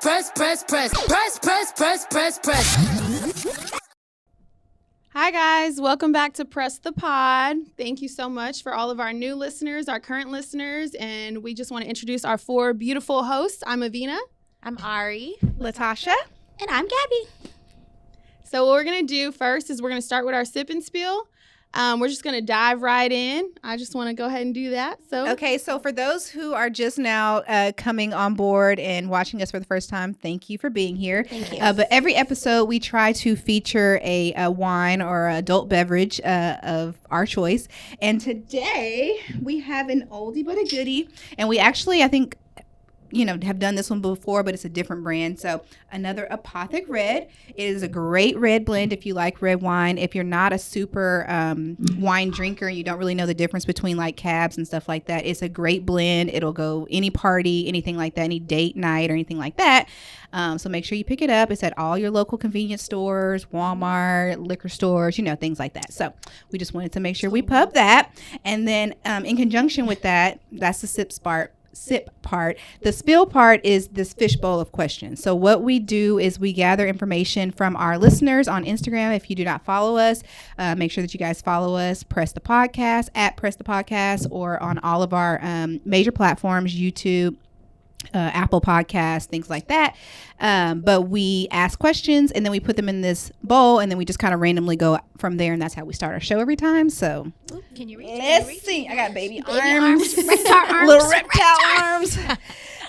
Hi guys, welcome back to Press the Pod. Thank you so much for all of our new listeners, our current listeners, and we just want to introduce our 4 beautiful hosts. I'm Avina. I'm Ari. Latasha. And I'm Gabi. So what we're going to do first is we're going to start with our sip and spill. We're just going to dive right in. I just want to go ahead and do that. Okay, so for those who are just now coming on board and watching us for the first time, thank you for being here. Thank you. But every episode, we try to feature a wine or adult beverage of our choice. And today, we have an oldie but a goodie. And we actually, I think, have done this one before, but it's a different brand. So another Apothic Red. It is a great red blend if you like red wine. If you're not a super wine drinker and you don't really know the difference between like cabs and stuff like that, it's a great blend. It'll go any party, anything like that, any date night or anything like that. So make sure you pick it up. It's at all your local convenience stores, Walmart, liquor stores, things like that. So we just wanted to make sure we pub that. And then in conjunction with that, that's the sip part. The spill part is this fishbowl of questions. So what we do is we gather information from our listeners on Instagram. If you do not follow us, make sure that you guys follow us, Press the Podcast, at Press the Podcast, or on all of our major platforms, YouTube, Apple Podcasts, things like that. But we ask questions and then we put them in this bowl and then we just kind of randomly go from there, and that's how we start our show every time. So can you reach? Let's see. I got baby arms. Reptile arms. Little reptile arms.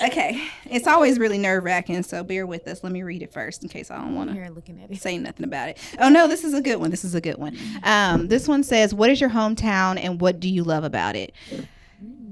Okay. It's always really nerve-wracking, so bear with us. Let me read it first in case I don't want to say nothing about it. Oh, no, this is a good one. This one says, what is your hometown and what do you love about it?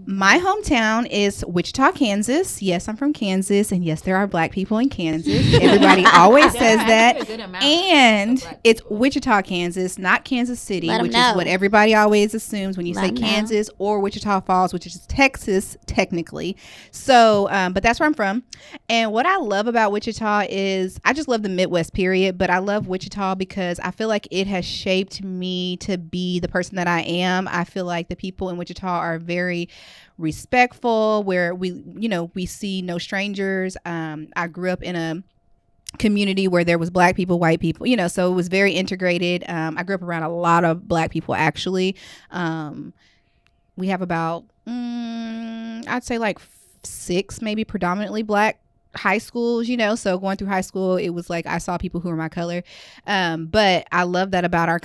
My hometown is Wichita, Kansas. Yes, I'm from Kansas. And yes, there are black people in Kansas. Everybody always says that. And it's Wichita, Kansas, not Kansas City, which is what everybody always assumes when you say Kansas, or Wichita Falls, which is Texas, technically. So, but that's where I'm from. And what I love about Wichita is I just love the Midwest, period. But I love Wichita because I feel like it has shaped me to be the person that I am. I feel like the people in Wichita are very respectful, where we see no strangers. I grew up in a community where there was black people, white people, so it was very integrated. I grew up around a lot of black people, actually. We have about I'd say like 6 maybe predominantly black high schools, so going through high school, it was like I saw people who were my color. But I love that about our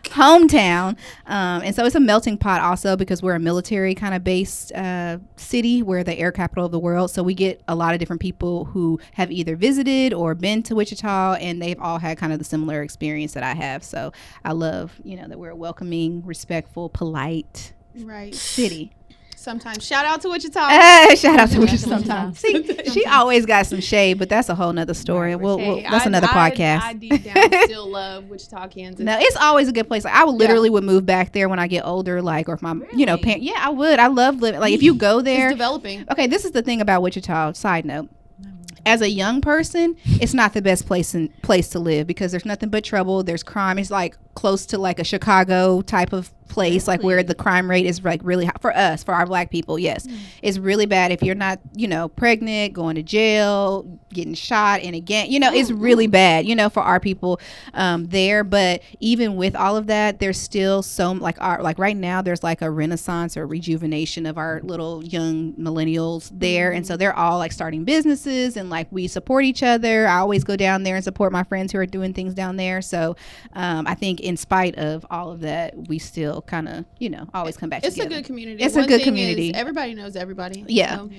hometown. And so it's a melting pot also because we're a military kind of based city. We're the air capital of the world. So we get a lot of different people who have either visited or been to Wichita, and they've all had kind of the similar experience that I have. So I love, that we're a welcoming, respectful, polite city. Sometimes. Shout out to Wichita. Shout out to Wichita sometimes. See, she always got some shade, but that's a whole nother story. That's another podcast. I deep down still love Wichita, Kansas. No, it's always a good place. Like I would literally would move back there when I get older, like, or if my, parents. Yeah, I would. I love living. Like if you go there. It's developing. Okay, this is the thing about Wichita. Side note. As a young person, it's not the best place to live because there's nothing but trouble. There's crime. It's like close to like a Chicago type of place, like where the crime rate is like really high for us, for our black people. Yes, it's really bad if you're not, pregnant, going to jail, getting shot, and again, it's really bad, for our people there. But even with all of that, there's still so like right now, there's like a renaissance or rejuvenation of our little young millennials there, and so they're all like starting businesses and like we support each other. I always go down there and support my friends who are doing things down there. So I think in spite of all of that, we still kind of, always come back together. It's a good community. It's a good community. Everybody knows everybody. Yeah. So.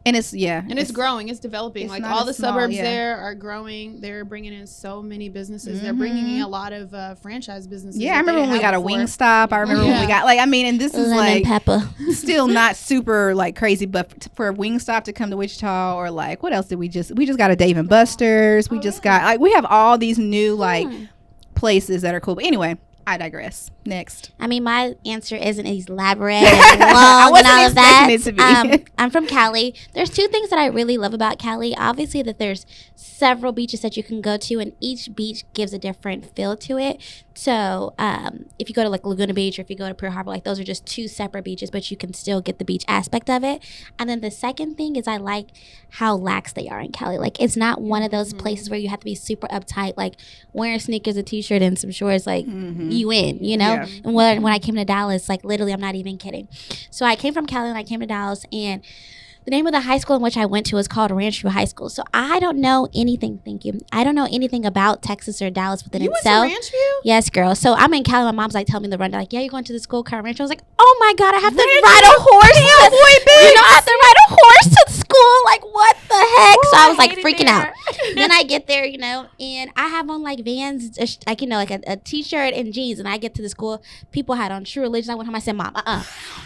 And it's growing. It's developing. Like all the suburbs there are growing. They're bringing in so many businesses. Mm-hmm. They're bringing in a lot of franchise businesses. Yeah, I remember when we got a Wingstop. I remember when we got and this is like still not super like crazy, but for Wingstop to come to Wichita, or like what else did we just got a Dave and Buster's. We just got we have all these new places that are cool. But anyway, I digress. Next. I mean, my answer isn't as elaborate and long and all of that. I'm from Cali. There's two things that I really love about Cali. Obviously, that there's several beaches that you can go to, and each beach gives a different feel to it. So, if you go to like Laguna Beach or if you go to Pearl Harbor, like those are just two separate beaches, but you can still get the beach aspect of it. And then the second thing is I like how lax they are in Cali. Like, it's not one of those places where you have to be super uptight, like wearing sneakers, a t-shirt, and some shorts, like you in, you know? Yeah. And when I came to Dallas, like literally, I'm not even kidding. So I came from Cali and I came to Dallas, and the name of the high school in which I went to was called Rancho High School. So I don't know anything. Thank you. I don't know anything about Texas or Dallas within itself. You went to Rancho? Yes, girl. So I'm in Cali. My mom's like telling me the rundown. Like, yeah, you're going to the school called Rancho. I was like, oh my God, I have to ride a horse. You know, I have to ride a horse to school. Like, what the heck? Ooh, so I was like freaking out. Then I get there, you know, and I have on like Vans, like, you know, like a t-shirt and jeans. And I get to the school. People had on True Religion. I went home. I said, Mom,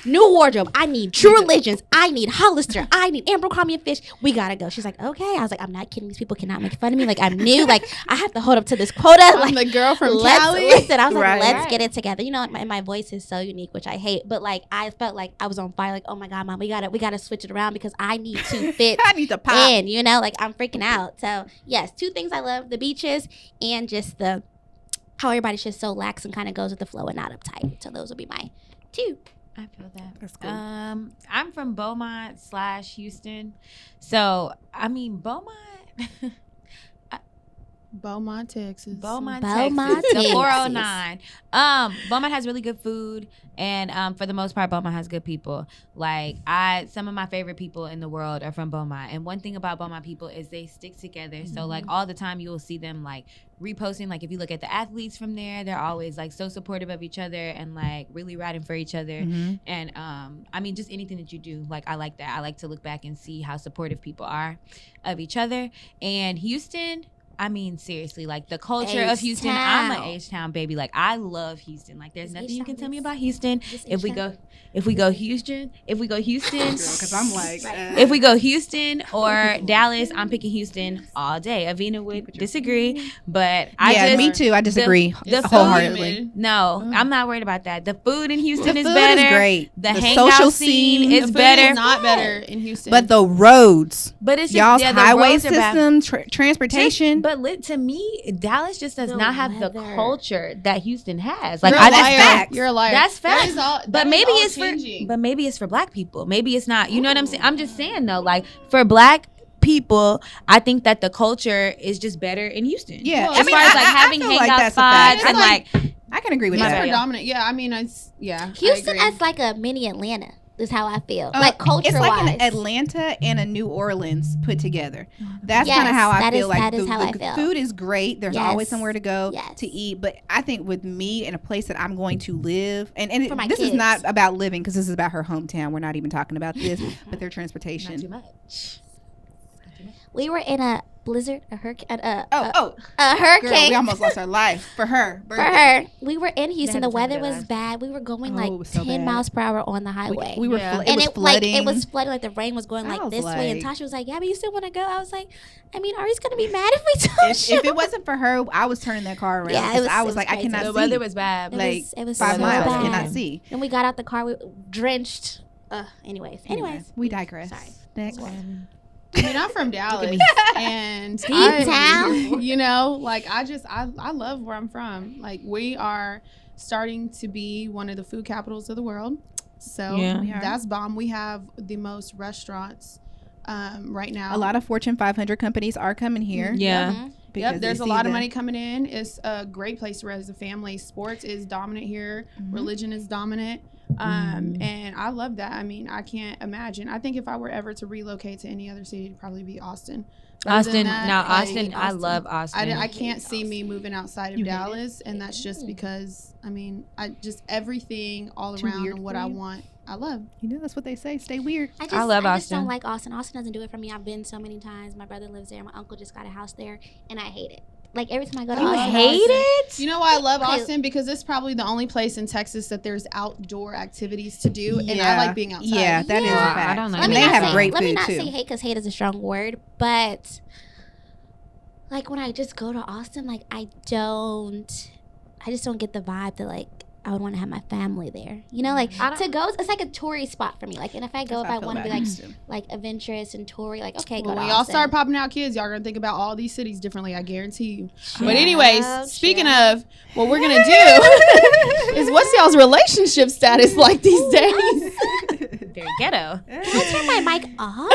new wardrobe. I need True Religions. I need Hollister. I need Abercrombie and Fish. We gotta go. She's like, okay. I was like, I'm not kidding. These people cannot make fun of me. Like, I'm new. Like, I have to hold up to this quota. I'm like, the girl from Cali. Listen, I was like, let's get it together. You know, my voice is so unique, which I hate. But like, I felt like I was on fire. Like, oh my God, Mom, we gotta switch it around because I need to fit. I need to pop in. You know, like I'm freaking out. So yes, two things I love: the beaches and just the how everybody's just so lax and kind of goes with the flow and not uptight. So those will be my two. I feel that. That's cool. I'm from Beaumont/Houston. So, I mean, Beaumont, Texas. Beaumont, Texas. The 409. Beaumont has really good food, and for the most part, Beaumont has good people. Like some of my favorite people in the world are from Beaumont. And one thing about Beaumont people is they stick together. Mm-hmm. So like all the time, you will see them like reposting. Like if you look at the athletes from there, they're always like so supportive of each other and like really riding for each other. Mm-hmm. And I mean, just anything that you do, like I like that. I like to look back and see how supportive people are of each other. And Houston, I mean, seriously, like the culture of Houston. I'm an H-Town baby. Like I love Houston. Like there's nothing you can tell me about Houston. If we go Houston, because I'm like, if we go Houston or Dallas, I'm picking Houston all day. Avina would disagree, but me too. I disagree wholeheartedly. No, I'm not worried about that. The food in Houston is food better. Is great. The hangout social scene is better. Is not better in Houston, but the roads. But it's just y'all's highway system, transportation. But to me, Dallas just does not have the culture that Houston has. Like that's facts. You're a liar. That's facts. But maybe it's changing. But maybe it's for black people. Maybe it's not. You know what I'm saying? I'm just saying though, like for black people, I think that the culture is just better in Houston. Yeah, as far as like having hangout spots and like I can agree with that. It's predominant. Yeah, I mean, Houston as like a mini Atlanta. Is how I feel. Like culture-wise. It's like an Atlanta and a New Orleans put together. That's kind of how I feel. Like the food is great. There's always somewhere to go to eat. But I think with me in a place that I'm going to live, and this is not about living because this is about her hometown. We're not even talking about this, but their transportation. Not too much. We were in a blizzard, a hurricane, a hurricane. Girl, we almost lost our life for her. We were in Houston. The weather was bad. We were going like 10 miles per hour on the highway. We were, and it was flooding. It was flooding. Like the rain was going like this way. And Tosha was like, "Gabby, you still want to go?" I was like, "I mean, Ari's gonna be mad if we don't." If it wasn't for her, I was turning that car around. Yeah, I was like, crazy. I cannot see. The weather was bad. It was 5 so miles. bad. Cannot see. And we got out the car. We drenched. Anyways, we digress. Sorry. Next. I mean, I'm from Dallas, and town. You know, like I love where I'm from. Like we are starting to be one of the food capitals of the world, so that's bomb. We have the most restaurants right now. A lot of Fortune 500 companies are coming here. Yeah. Mm-hmm. Yep, there's a lot of money coming in. It's a great place to raise a family. Sports is dominant here. Mm-hmm. Religion is dominant. And I love that. I mean, I can't imagine. I think if I were ever to relocate to any other city, it'd probably be Austin. Austin. I love Austin. I can't see me moving outside of Dallas, and that's just because, I mean, everything all around and what I want, I love. You know, that's what they say. Stay weird. I love Austin. I just don't like Austin. Austin doesn't do it for me. I've been so many times. My brother lives there. My uncle just got a house there, and I hate it. Like every time I go to Austin. You hate it? You know why I love Austin? Because it's probably the only place in Texas that there's outdoor activities to do, and I like being outside. Yeah, that is a fact. I don't know. And they have great food too. Let me not say hate because hate is a strong word, but like when I just go to Austin, like I don't I just don't get the vibe that like I would want to have my family there. You know, like to go, it's like a toury spot for me. Like, and if I go, if I want to be like adventurous and toury, like okay, well, go when to y'all Austin. start popping out kids, y'all gonna think about all these cities differently. I guarantee you. But anyways, speaking of, what we're gonna do is what's y'all's relationship status like these days? Very ghetto. Can I turn my mic off?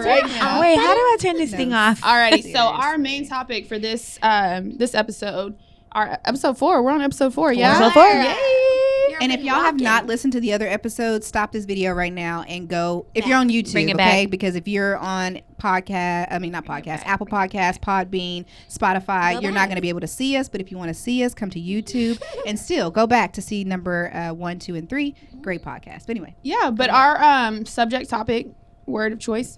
Right now. Oh, wait, how do I turn this thing off? Alrighty, so our main topic for this this episode, our episode 4. We're on episode 4. Yeah. Episode 4. Yay. And if y'all have not listened to the other episodes, stop this video right now and go. If you're on YouTube, Bring it okay? back. Because if you're on Apple Podcasts, Podbean, Spotify, you're not going to be able to see us. But if you want to see us, come to YouTube and still go back to see number 1, 2, and 3. Great podcast. But anyway. Yeah, but our subject topic, word of choice,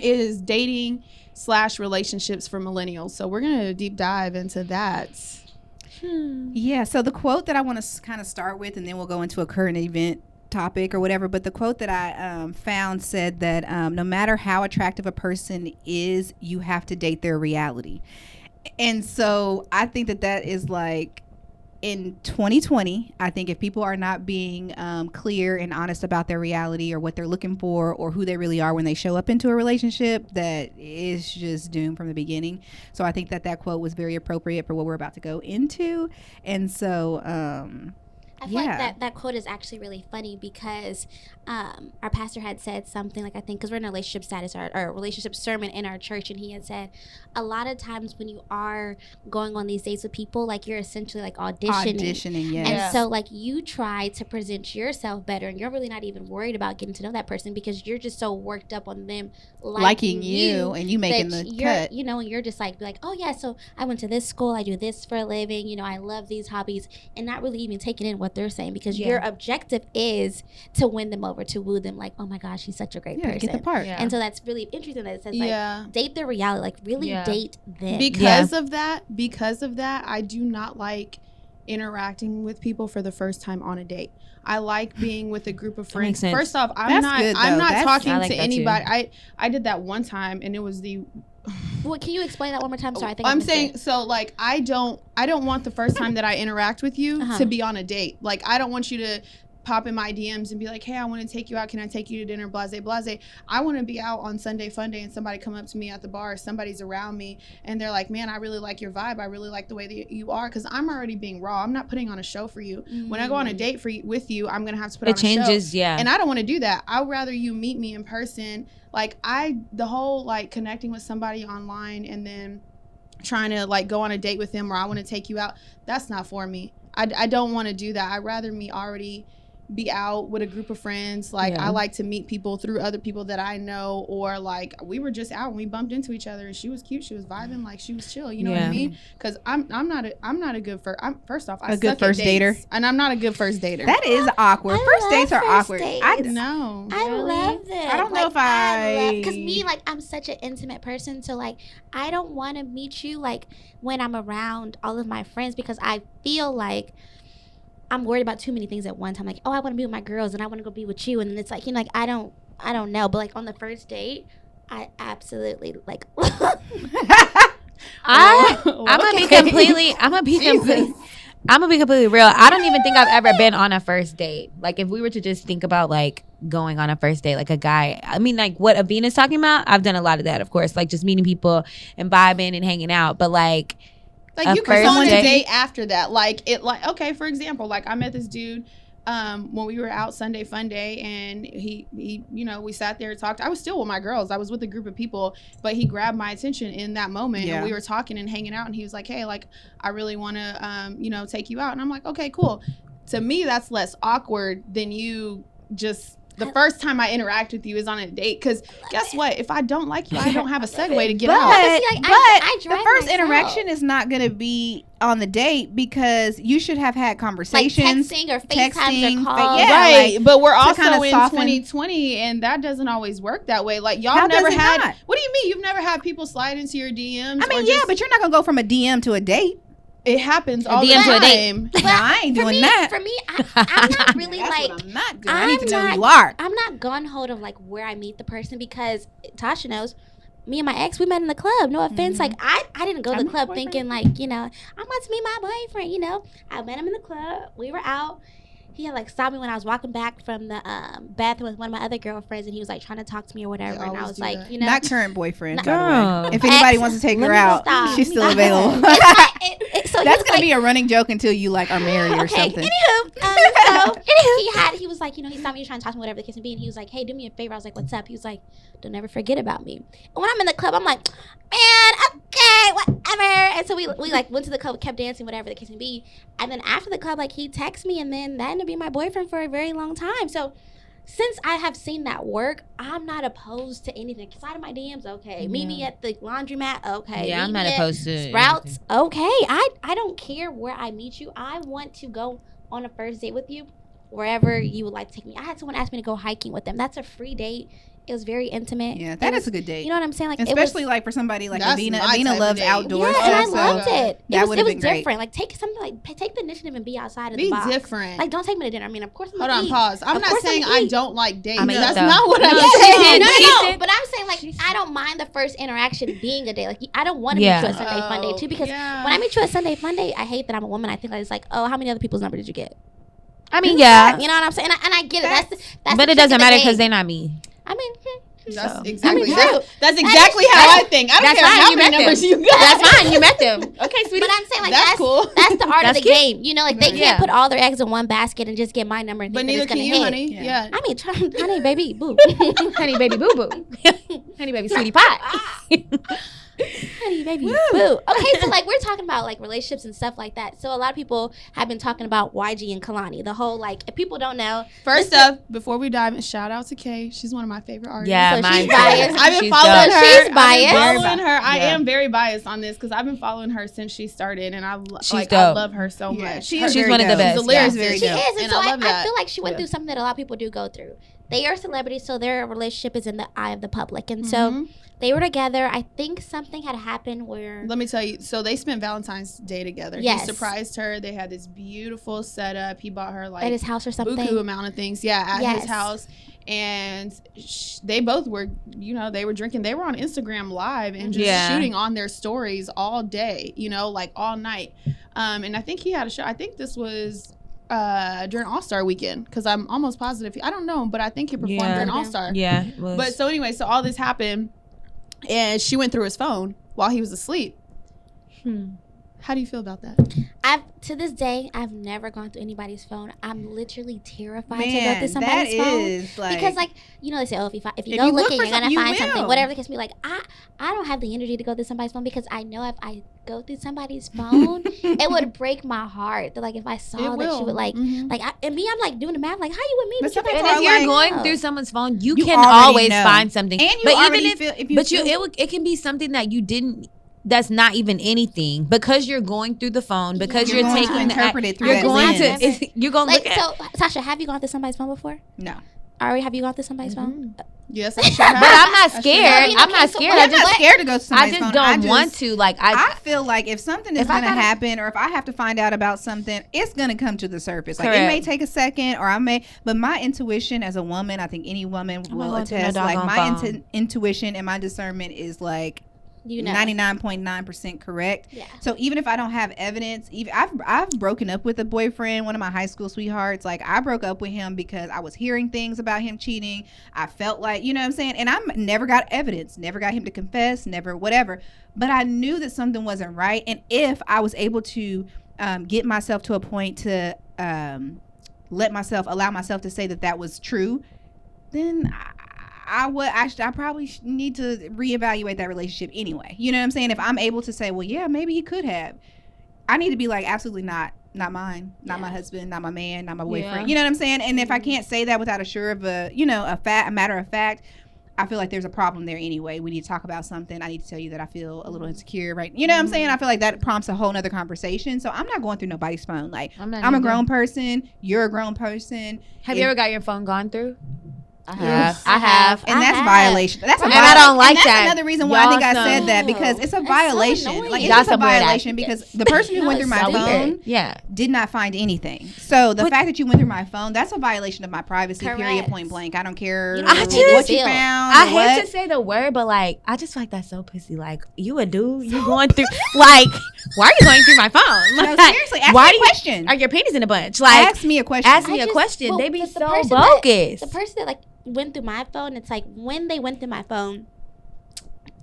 is dating / relationships for millennials. So we're going to deep dive into that. Yeah, so the quote that I want to kind of start with, and then we'll go into a current event topic or whatever, but the quote that I found said that no matter how attractive a person is, you have to date their reality. And so I think that is like, in 2020, I think if people are not being clear and honest about their reality or what they're looking for or who they really are when they show up into a relationship, that is just doomed from the beginning. So I think that quote was very appropriate for what we're about to go into. And so, I feel like that quote is actually really funny because our pastor had said something like, I think, because we're in a relationship status or relationship sermon in our church, and he had said a lot of times when you are going on these dates with people, like you're essentially like auditioning, yes. And so like you try to present yourself better, and you're really not even worried about getting to know that person because you're just so worked up on them liking you and you making the cut, you know, and you're just like oh yeah, so I went to this school, I do this for a living, you know, I love these hobbies, and not really even taking in what they're saying because your objective is to win them over, to woo them, like oh my gosh, he's such a great person, get the part. And so that's really interesting that it says like date their reality, like really date them. Because of that, I do not like interacting with people for the first time on a date. I like being with a group of friends. First off, I'm not talking to anybody. I did that one time and it was Well, can you explain that one more time? Sorry, I think I'm saying so. Like, I don't want the first time that I interact with you to be on a date. Like, I don't want you to pop in my DMs and be like, hey, I want to take you out. Can I take you to dinner? Blase, blase. I want to be out on Sunday Fun Day and somebody come up to me at the bar. Somebody's around me and they're like, man, I really like your vibe. I really like the way that you are, because I'm already being raw. I'm not putting on a show for you. When I go on a date with you, I'm going to have to put on a show. It changes, yeah. And I don't want to do that. I'd rather you meet me in person. Like, the whole, like, connecting with somebody online and then trying to, like, go on a date with them or I want to take you out, that's not for me. I don't want to do that. I'd rather me already be out with a group of friends. Like, I like to meet people through other people that I know, or like we were just out and we bumped into each other and she was cute, she was vibing, like she was chill, you know what I mean? Because I'm not a good first off, I suck first at dates, dater, and I'm not a good first dater. That is awkward. First dates are awkward. I know. I love them. I don't know if because me, like, I'm such an intimate person, so like I don't want to meet you like when I'm around all of my friends, because I feel like I'm worried about too many things at one time. Like, oh, I want to be with my girls and I want to go be with you. And then it's like, you know, like, I don't know. But like on the first date, I absolutely like. I'm gonna be completely real. I don't even think I've ever been on a first date. Like, if we were to just think about like going on a first date, like a guy, I mean, like what Avina's talking about, I've done a lot of that, of course, like just meeting people and vibing and hanging out. But like you can go on a date after that. Like, okay, for example, like I met this dude when we were out Sunday Fun Day, and he you know, we sat there and talked. I was still with my girls. I was with a group of people, but he grabbed my attention in that moment, and we were talking and hanging out, and he was like, hey, like, I really want to you know, take you out. And I'm like, okay, cool. To me, that's less awkward than you just the first time I interact with you is on a date. Because guess what? If I don't like you, I don't have a segue to get out. But the first interaction is not going to be on the date, because you should have had conversations. Like texting or FaceTime or calls. Right. Like, but we're also in 2020, and that doesn't always work that way. Like, y'all never had. Not? What do you mean? You've never had people slide into your DMs? I mean, but you're not going to go from a DM to a date. It happens all the time. No, I ain't doing that. For me, I'm not really like. I'm not doing. I need to know who you are. I'm not gun-ho of like where I meet the person, because Tosha knows me and my ex, we met in the club. No offense. Like, I didn't go to the club thinking, like, you know, I'm about to meet my boyfriend, you know. I met him in the club. We were out. He had, like, stopped me when I was walking back from the bathroom with one of my other girlfriends, and he was, like, trying to talk to me or whatever. And I was like, you know. Not current boyfriend, Not, by the way. If anybody wants to take her out, she's still available. So that's going to be a running joke until you, like, are married or something. He was like, you know, he stopped me trying to talk to me, whatever the case may be, and he was like, hey, do me a favor. I was like, what's up? He was like, don't ever forget about me. And when I'm in the club, I'm like, man, okay, whatever. And so we like went to the club, kept dancing, whatever the case may be. And then after the club, like, he texted me, and then that ended up being my boyfriend for a very long time. So since I have seen that work, I'm not opposed to anything. Slide in my DMs, okay. Meet me at the laundromat, okay. Yeah, I'm not opposed to Sprouts, okay. I don't care where I meet you. I want to go on a first date with you wherever you would like to take me. I had someone ask me to go hiking with them. That's a free date. It was very intimate. Yeah, that is a good date. You know what I'm saying? Like, especially like for somebody like Avina. Avina loves outdoors. Yeah, and I loved it. That would have been different. Great. Like, take something, like, take the initiative and be outside of be the box. Different. Like, don't take me to dinner. I mean, of course I'm Hold gonna on, eat. pause. I'm not saying I don't like dates. I mean, that's not what I'm saying. saying. No, but I'm saying, like, I don't mind the first interaction being a date. Like, I don't want to meet you at Sunday Fun Day too, because when I meet you at Sunday Fun Day, I hate that I'm a woman. I think it's like, oh, how many other people's number did you get? I mean, yeah. You know what I'm saying? And I get it. That's but it doesn't matter because they're not me. I mean, that's exactly that's exactly how I think. I don't care how many numbers you got. That's fine. You met them. Okay, sweetie. But I'm saying, like, that's cool. That's the art of the game. You know, like, they can't put all their eggs in one basket and just get my number and think that it's gonna hit. Honey. Yeah. I mean, honey, baby, boo. Honey, baby, boo boo. Honey, baby, sweetie pie. Honey, baby, boo. Okay, so, like, we're talking about, like, relationships and stuff like that. So a lot of people have been talking about YG and Kalani. The whole, like, if people don't know. First up, before we dive in, shout out to Kay. She's one of my favorite artists. Yeah, so she's biased. I've been following her. She's biased. I am very biased on this because I've been following her since she started, and I love her so much. She's one of the best. She's very She is, and so I love that. I feel like she went through something that a lot of people do go through. They are celebrities, so their relationship is in the eye of the public, and so they were together. I think something had happened where. Let me tell you. So they spent Valentine's Day together. Yes. He surprised her. They had this beautiful setup. He bought her, like, at his house or something. Buku amount of things. Yeah, at his house. And they both were, you know, they were drinking. They were on Instagram Live and just shooting on their stories all day, you know, like all night. And I think he had a show. I think this was during All-Star weekend, because I'm almost positive. I don't know, but I think he performed during All-Star. Yeah. It was. But so anyway, so all this happened, and she went through his phone while he was asleep. How do you feel about that? To this day, I've never gone through anybody's phone. I'm literally terrified to go through somebody's phone. Like, because, like, you know, they say, oh, if you go looking, you're going to find something. Whatever the case may be. Like, I don't have the energy to go through somebody's phone, because I know if I go through somebody's phone, it would break my heart. That, like, if I saw that she would, like, and me, I'm, like, doing the math. Like, how you with me? But some and people if you're like, going through someone's phone, you can always find something. And you but already even feel, it can be something that you didn't. That's not even anything, because you're going through the phone, because you're taking to interpret it through you're that going lens. to you're going like, to look so Tasha, have you gone through somebody's phone before? No. Ari, have you gone through somebody's phone? Yes, I sure have. But I'm not scared. Okay, I'm not so scared. I'm not scared to go to somebody's phone. I just don't want to. Like, I feel like if something is going to happen, or if I have to find out about something, it's going to come to the surface. Like, it may take a second, or but my intuition as a woman, I think any woman will attest, like, my intuition and my discernment is, like, 99.9% correct. Yeah. So even if I don't have evidence, I've broken up with a boyfriend, one of my high school sweethearts. Like, I broke up with him because I was hearing things about him cheating. I felt like, you know what I'm saying? And I never got evidence, never got him to confess, never whatever. But I knew that something wasn't right. And if I was able to get myself to a point to allow myself to say that was true, then I probably need to reevaluate that relationship anyway. You know what I'm saying? If I'm able to say, well, yeah, maybe he could have, I need to be like, absolutely not mine, not my husband, not my man, not my boyfriend. Yeah. You know what I'm saying? And if I can't say that without a matter of fact, I feel like there's a problem there anyway. We need to talk about something. I need to tell you that I feel a little insecure, right? You know what I'm saying? I feel like that prompts a whole nother conversation. So I'm not going through nobody's phone. Like, I'm a grown person. You're a grown person. Have you ever got your phone gone through? I have. And that's violation. That's a and I don't like that. That's another reason why I think I said that, because it's a violation. So like, it's a violation because the person who went through my phone did not find anything. So the fact that you went through my phone, that's a violation of my privacy, period, point blank. I don't care what you found. I hate to say the word, but like, I just feel like that's so pussy. Like, you a dude, you going through, like, why are you going through my phone? Like, no, seriously, ask me a question. Are your panties in a bunch? Like, ask me a question. Ask me a question. Well, they be so bogus. The person that like went through my phone, it's like when they went through my phone.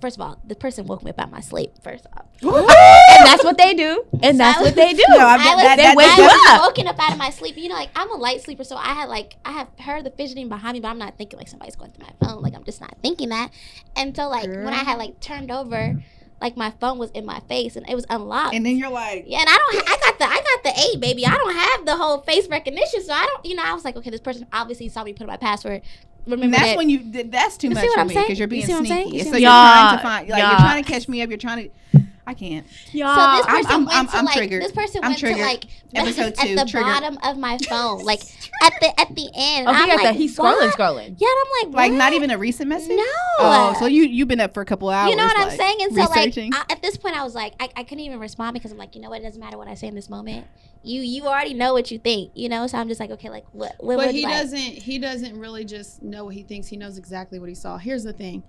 First of all, the person woke me up out of my sleep. First off, and that's what they do. And that's what they do. No, they wake you up. Woken up out of my sleep. You know, like I'm a light sleeper, so I have heard the fidgeting behind me, but I'm not thinking like somebody's going through my phone. Like I'm just not thinking that. And so like when I had like turned over, like my phone was in my face and it was unlocked. And then you're like, yeah, and I got the 8, baby. I don't have the whole face recognition, so I don't. You know, I was like, okay, this person obviously saw me put in my password. Remember and that's when that's too much for me because you're being sneaky. So you're trying to find, like, you're trying to catch me up. You're trying to. I can't. So this person went to I'm like triggered. This person I'm went triggered. to like Episode 2, at the bottom of my phone, like at the end. Oh, I'm like, he's scrolling. Yeah, and I'm like, what? not even a recent message. No. Oh, so you've been up for a couple hours. You know what I'm saying? And so researching. like at this point, I was like, I couldn't even respond because I'm like, you know what? It doesn't matter what I say in this moment. You already know what you think, you know. So I'm just like, okay, like what? But he doesn't really just know what he thinks. He knows exactly what he saw. Here's the thing: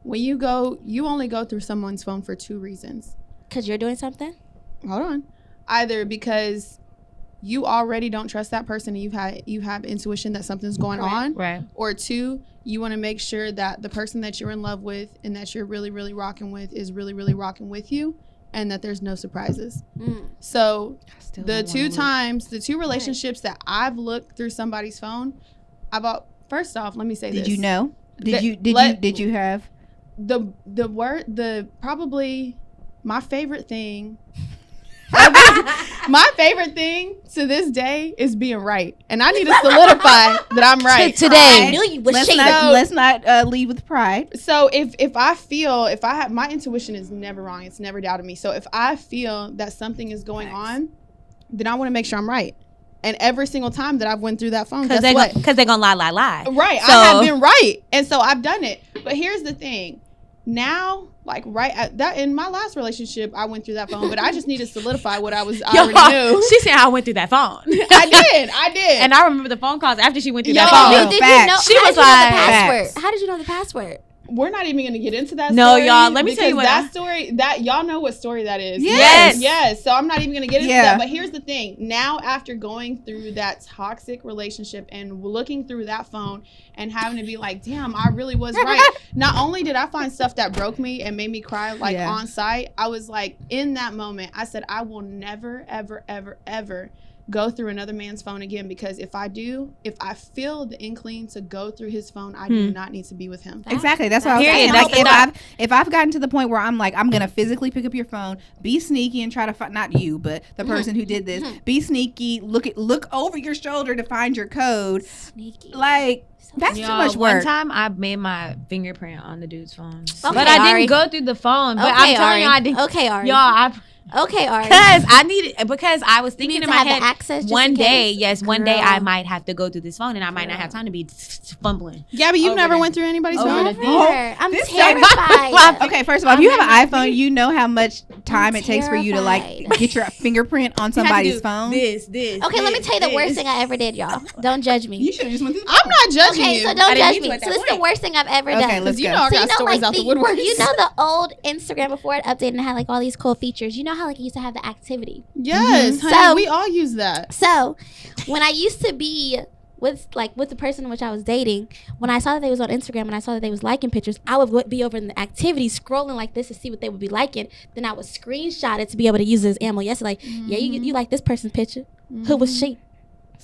when you only go through someone's phone for 2 reasons. Because you're doing something? Hold on. Either because you already don't trust that person and you have intuition that something's going on. Right. Or 2, you want to make sure that the person that you're in love with and that you're really, really rocking with is really, really rocking with you and that there's no surprises. So the 2 relationships that I've looked through somebody's phone, first off, let me say this. Did you know? Did you have probably my favorite thing my favorite thing to this day is being right, and I need to solidify that I'm right today. I knew you was let's not lead with pride. So if I have my intuition is never wrong, it's never doubted me. So if I feel that something is going on, then I want to make sure I'm right. And every single time that I've went through that phone, because they're gonna lie. Right, so, I have been right, and so I've done it. But here's the thing. Now, like right at that in my last relationship, I went through that phone, but I just need to solidify what I already knew. She said I went through that phone. I did. And I remember the phone calls after she went through that phone. Did you know? She was like, "How did you know the password?" We're not even going to get into that no, story. y'all. Let me tell you what that story. That y'all know what story that is. Yes. So I'm not even going to get into that. But here's the thing. Now, after going through that toxic relationship and looking through that phone and having to be like, damn, I really was right. Not only did I find stuff that broke me and made me cry on site, I was like, in that moment, I said, I will never, ever, ever, ever go through another man's phone again, because if I feel the inkling to go through his phone, I do not need to be with him. Exactly. That's what I was saying. Like, if I've gotten to the point where I'm like, I'm gonna physically pick up your phone, be sneaky and try to find, not you, but the person who did this, be sneaky, look over your shoulder to find your code. Sneaky. Like, that's too much work. One time I made my fingerprint on the dude's phone, but I didn't go through the phone. But I'm telling you, I didn't. Okay, Ari. Y'all, okay, Ari. Because I was thinking in my head, one day I might have to go through this phone and I might not have time to be fumbling. Yeah, but you never went through anybody's phone? I'm terrified. Okay, first of all, if you have an iPhone, you know how much time it takes for you to like get your fingerprint on somebody's phone. Okay, let me tell you the worst thing I ever did, y'all. Don't judge me. You should have just went through I'm not judging you. Okay, so don't judge me. So this is the worst thing I've ever done. Okay, let's go. I got stories out the woodwork. You know the old Instagram before it updated and had like all these cool features. You know how like it used to have the activity. Yes, honey, so we all use that. So when I used to be with the person in which I was dating, when I saw that they was on Instagram and I saw that they was liking pictures, I would be over in the activity scrolling like this to see what they would be liking. Then I would screenshot it to be able to use it as ammo. Yes, like you like this person's picture. Who was she?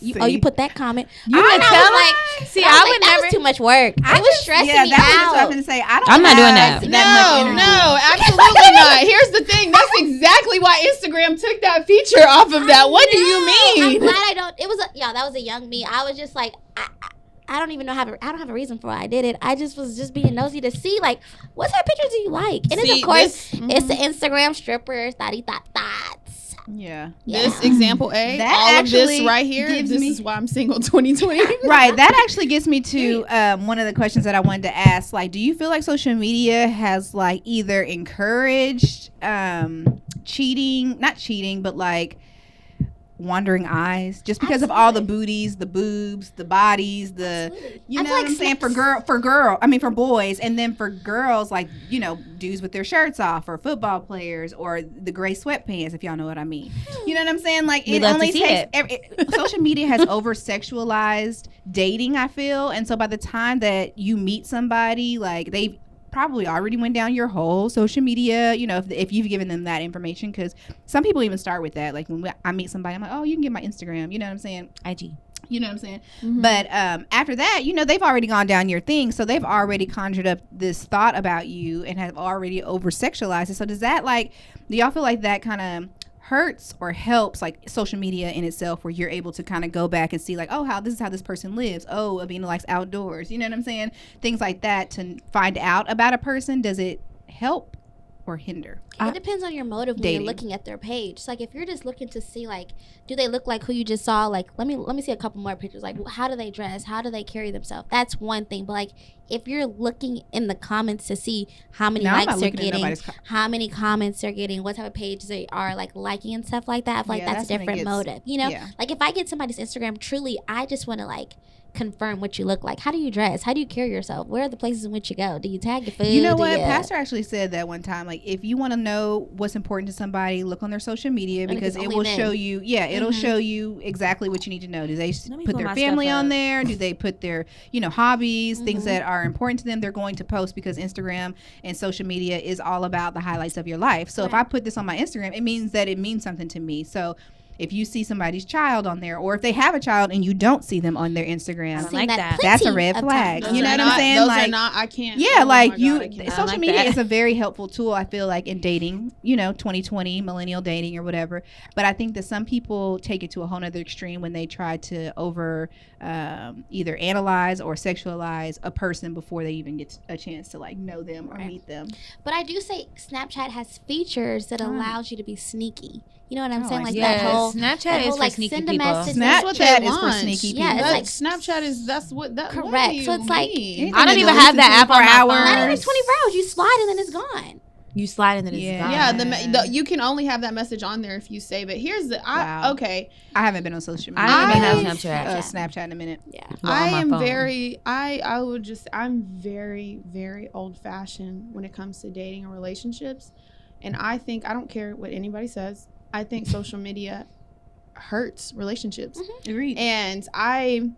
You put that comment. You would tell like, see, I would never. That was too much work. It was stressing me out. That's what I was going to say. I'm not doing that. No, absolutely not. Here's the thing. That's exactly why Instagram took that feature off of that. What do you mean? I'm glad I don't. It was that was a young me. I was just like, I don't even know I don't have a reason for why I did it. I just was being nosy to see like, what type of pictures do you like? And it's of course it's the Instagram strippers, thoughts. Yeah. This example A, that all of this right here, this is why I'm single 2020. Right. That actually gets me to one of the questions that I wanted to ask. Like, do you feel like social media has like either encouraged not cheating, but like wandering eyes just because of all the booties, the boobs, the bodies, you know what I'm saying? For boys, and then for girls, like, you know, dudes with their shirts off, or football players, or the gray sweatpants, if y'all know what I mean. You know what I'm saying? Like, it only takes social media has over sexualized dating, I feel. And so by the time that you meet somebody, like, they've probably already went down your whole social media, you know, if you've given them that information, because some people even start with that. Like, when I meet somebody, I'm like, oh, you can get my Instagram, you know what I'm saying? IG. You know what I'm saying? Mm-hmm. But after that, you know, they've already gone down your thing. So they've already conjured up this thought about you and have already over sexualized it. So do y'all feel like that kind of hurts or helps, like, social media in itself, where you're able to kind of go back and see, like, oh, this is how this person lives. Oh, Avina likes outdoors. You know what I'm saying? Things like that, to find out about a person. Does it help or hinder? It depends on your motive when you're looking at their page. So, like, if you're just looking to see, like, do they look like who you just saw? Like, let me see a couple more pictures. Like, how do they dress? How do they carry themselves? That's one thing. But, like, if you're looking in the comments to see how many likes they're getting, how many comments they're getting, what type of pages they are, like, liking and stuff like that, I feel like that's a different motive. You know? Yeah. Like, if I get somebody's Instagram, truly, I just want to, like, confirm what you look like. How do you dress? How do you carry yourself? Where are the places in which you go? Do you tag your food? You know what? Pastor actually said that one time. Like, if you want to know what's important to somebody, look on their social media, because it will show you. Yeah, it'll show you exactly what you need to know. Do they put their family on there? Do they put their, you know, hobbies, things that are important to them? They're going to post, because Instagram and social media is all about the highlights of your life. So if I put this on my Instagram, it means that it means something to me. So if you see somebody's child on there, or if they have a child and you don't see them on their Instagram, like that's a red flag. You know what I'm saying? Those like, are not, I can't. Yeah, like, social like media is a very helpful tool, I feel like, in dating, you know, 2020 millennial dating or whatever. But I think that some people take it to a whole nother extreme when they try to either analyze or sexualize a person before they even get a chance to, like, know them or meet them. But I do say Snapchat has features that allows you to be sneaky. You know what I'm saying? Like, that whole Snapchat is for sneaky people. Snapchat is for sneaky people. Yeah, like Snapchat is correct. Correct. So it's like, I don't even have that app on my phone. Not even 24 hours. You slide and then it's gone. You slide and then it's gone. Yeah, you can only have that message on there if you save it. Here's the okay. I haven't been on social media. I haven't been on Snapchat in a minute. Yeah, I'm very, very old fashioned when it comes to dating and relationships, and I don't care what anybody says. I think social media hurts relationships. Agreed. And I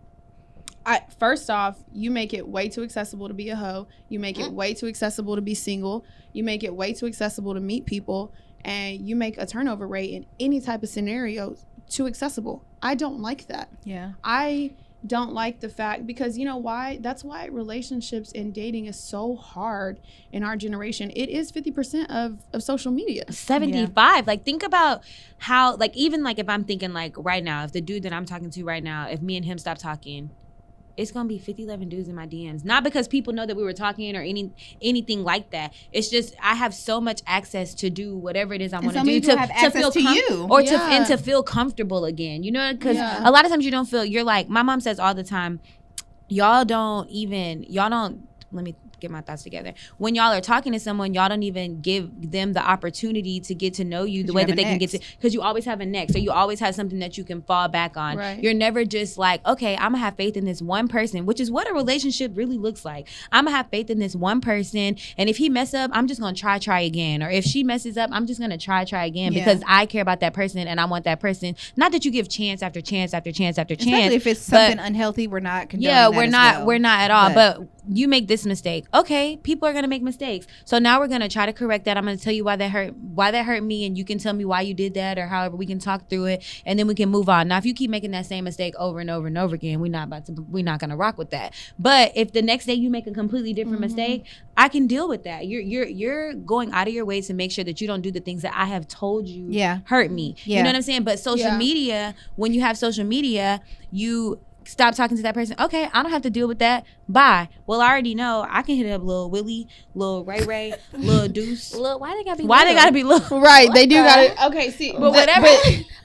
first off, you make it way too accessible to be a hoe. You make it way too accessible to be single. You make it way too accessible to meet people. And you make a turnover rate in any type of scenario too accessible. I don't like that. Yeah. I don't like the fact, because you know why? That's why relationships and dating is so hard in our generation. It is 50% of social media. 75. Yeah. Like, think about how, like, even like if I'm thinking, like, right now, if the dude that I'm talking to right now, if me and him stop talking, it's gonna be 11 dudes in my DMs. Not because people know that we were talking or anything like that. It's just I have so much access to do whatever it is I want to do to feel you, or to feel comfortable again. You know, because a lot of times you don't feel. You're like, my mom says all the time, y'all don't. Let me get my thoughts together. When y'all are talking to someone, y'all don't even give them the opportunity to get to know you the way that they can get to, because you always have a next, or you always have something that you can fall back on. Right. You're never just like, okay, I'm gonna have faith in this one person, which is what a relationship really looks like. I'm gonna have faith in this one person, and if he mess up, I'm just gonna try again, or if she messes up, I'm just gonna try again, because I care about that person and I want that person. Not that you give chance after chance after chance after chance. Especially if it's something unhealthy, we're not condoning that we're not at all. But you make this mistake. Okay, people are gonna make mistakes. So now we're gonna try to correct that. I'm gonna tell you why that hurt me, and you can tell me why you did that, or however we can talk through it, and then we can move on. Now, if you keep making that same mistake over and over and over again, we're not gonna rock with that. But if the next day you make a completely different mistake, I can deal with that. You're going out of your way to make sure that you don't do the things that I have told you hurt me. You know what I'm saying? But social media, when you have social media, stop talking to that person. Okay, I don't have to deal with that. Bye. Well, I already know I can hit up Lil Willie, Lil Ray Ray, Lil Deuce. Why they gotta be? Why they gotta be Lil? Right, they do gotta. Okay, see, but whatever.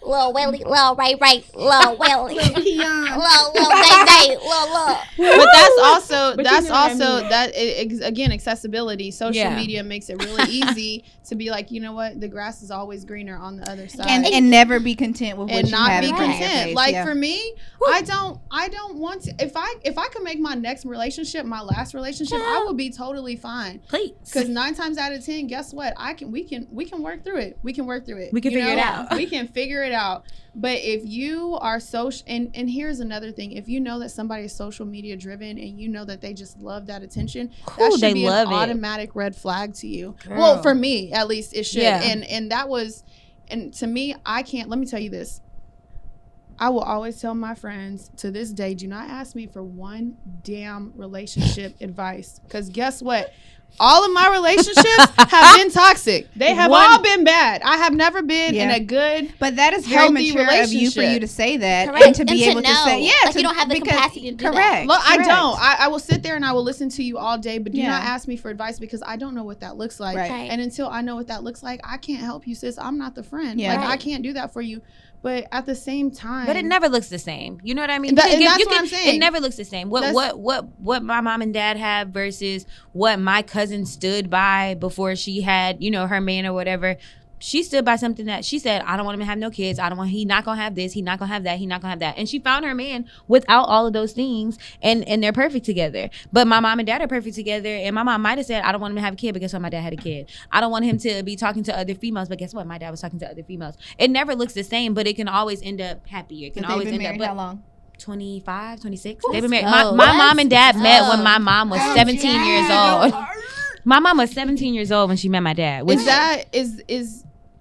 Lil Willie, Lil Ray Ray, Lil Willie, Lil Keon. Lil Day Day, Lil. But that's also But you know what I mean. that again, accessibility. Social media makes it really easy to be like, you know what, the grass is always greener on the other side, and never be content with what and you not have be in front of your content. face. Like for me, I don't want to. If I could make my next relationship my last relationship, I would be totally fine. Please, because 9 times out of 10, guess what? We can work through it. We can work through it. We can figure it out. We can figure it out. But if you are social, and here's another thing: if you know that somebody is social media driven, and you know that they just love that attention, that should be an automatic red flag to you. Girl. Well, for me, at least, it should. Yeah. And that was, and to me, I can't. Let me tell you this. I will always tell my friends to this day, do not ask me for one damn relationship advice. Because guess what? All of my relationships have been toxic. They have all been bad. I have never been in a good, but that is very mature of you for you to say that. Correct. And to be able to say, like you don't have the capacity to do that. Look, I don't. I will sit there and I will listen to you all day, but do not ask me for advice because I don't know what that looks like. Right. And until I know what that looks like, I can't help you, sis. I'm not the friend. Yeah. Like I can't do that for you. But at the same time, but it never looks the same. You know what I mean? That's what I'm saying. It never looks the same. What my mom and dad have versus what my cousin stood by before she had, you know, her man or whatever. She stood by something that she said, I don't want him to have no kids. He not gonna have this. He not gonna have that. He not gonna have that. And she found her man without all of those things, and they're perfect together. But my mom and dad are perfect together. And my mom might have said, I don't want him to have a kid, but guess what? My dad had a kid. I don't want him to be talking to other females, but guess what? My dad was talking to other females. It never looks the same, but it can always end up happier. It can always end up. How long? 25, 26. They've been married. My mom and dad met when my mom was 17 years old. My mom was 17 years old when she met my dad.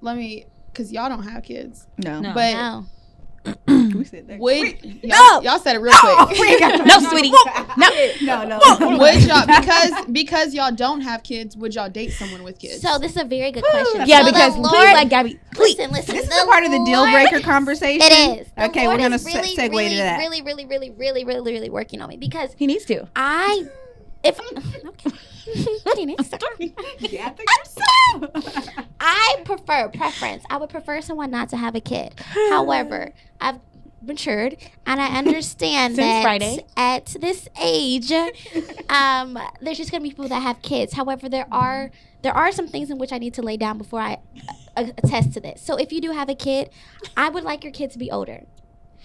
Let me, because y'all don't have kids. No. But no. We said that. Y'all said it real quick. No, sweetie. No. Would y'all, because y'all don't have kids, would y'all date someone with kids? So this is a very good question. Yeah, so because Lord, please, like Gabi, please. Listen. This is a part of the deal breaker conversation. It is. Okay, we're going to segue really, to that. Really working on me because he needs to. I would prefer someone not to have a kid. However, I've matured and I understand that Friday. At this age, there's just gonna be people that have kids. However, there are some things in which I need to lay down before I attest to this. So if you do have a kid, I would like your kid to be older.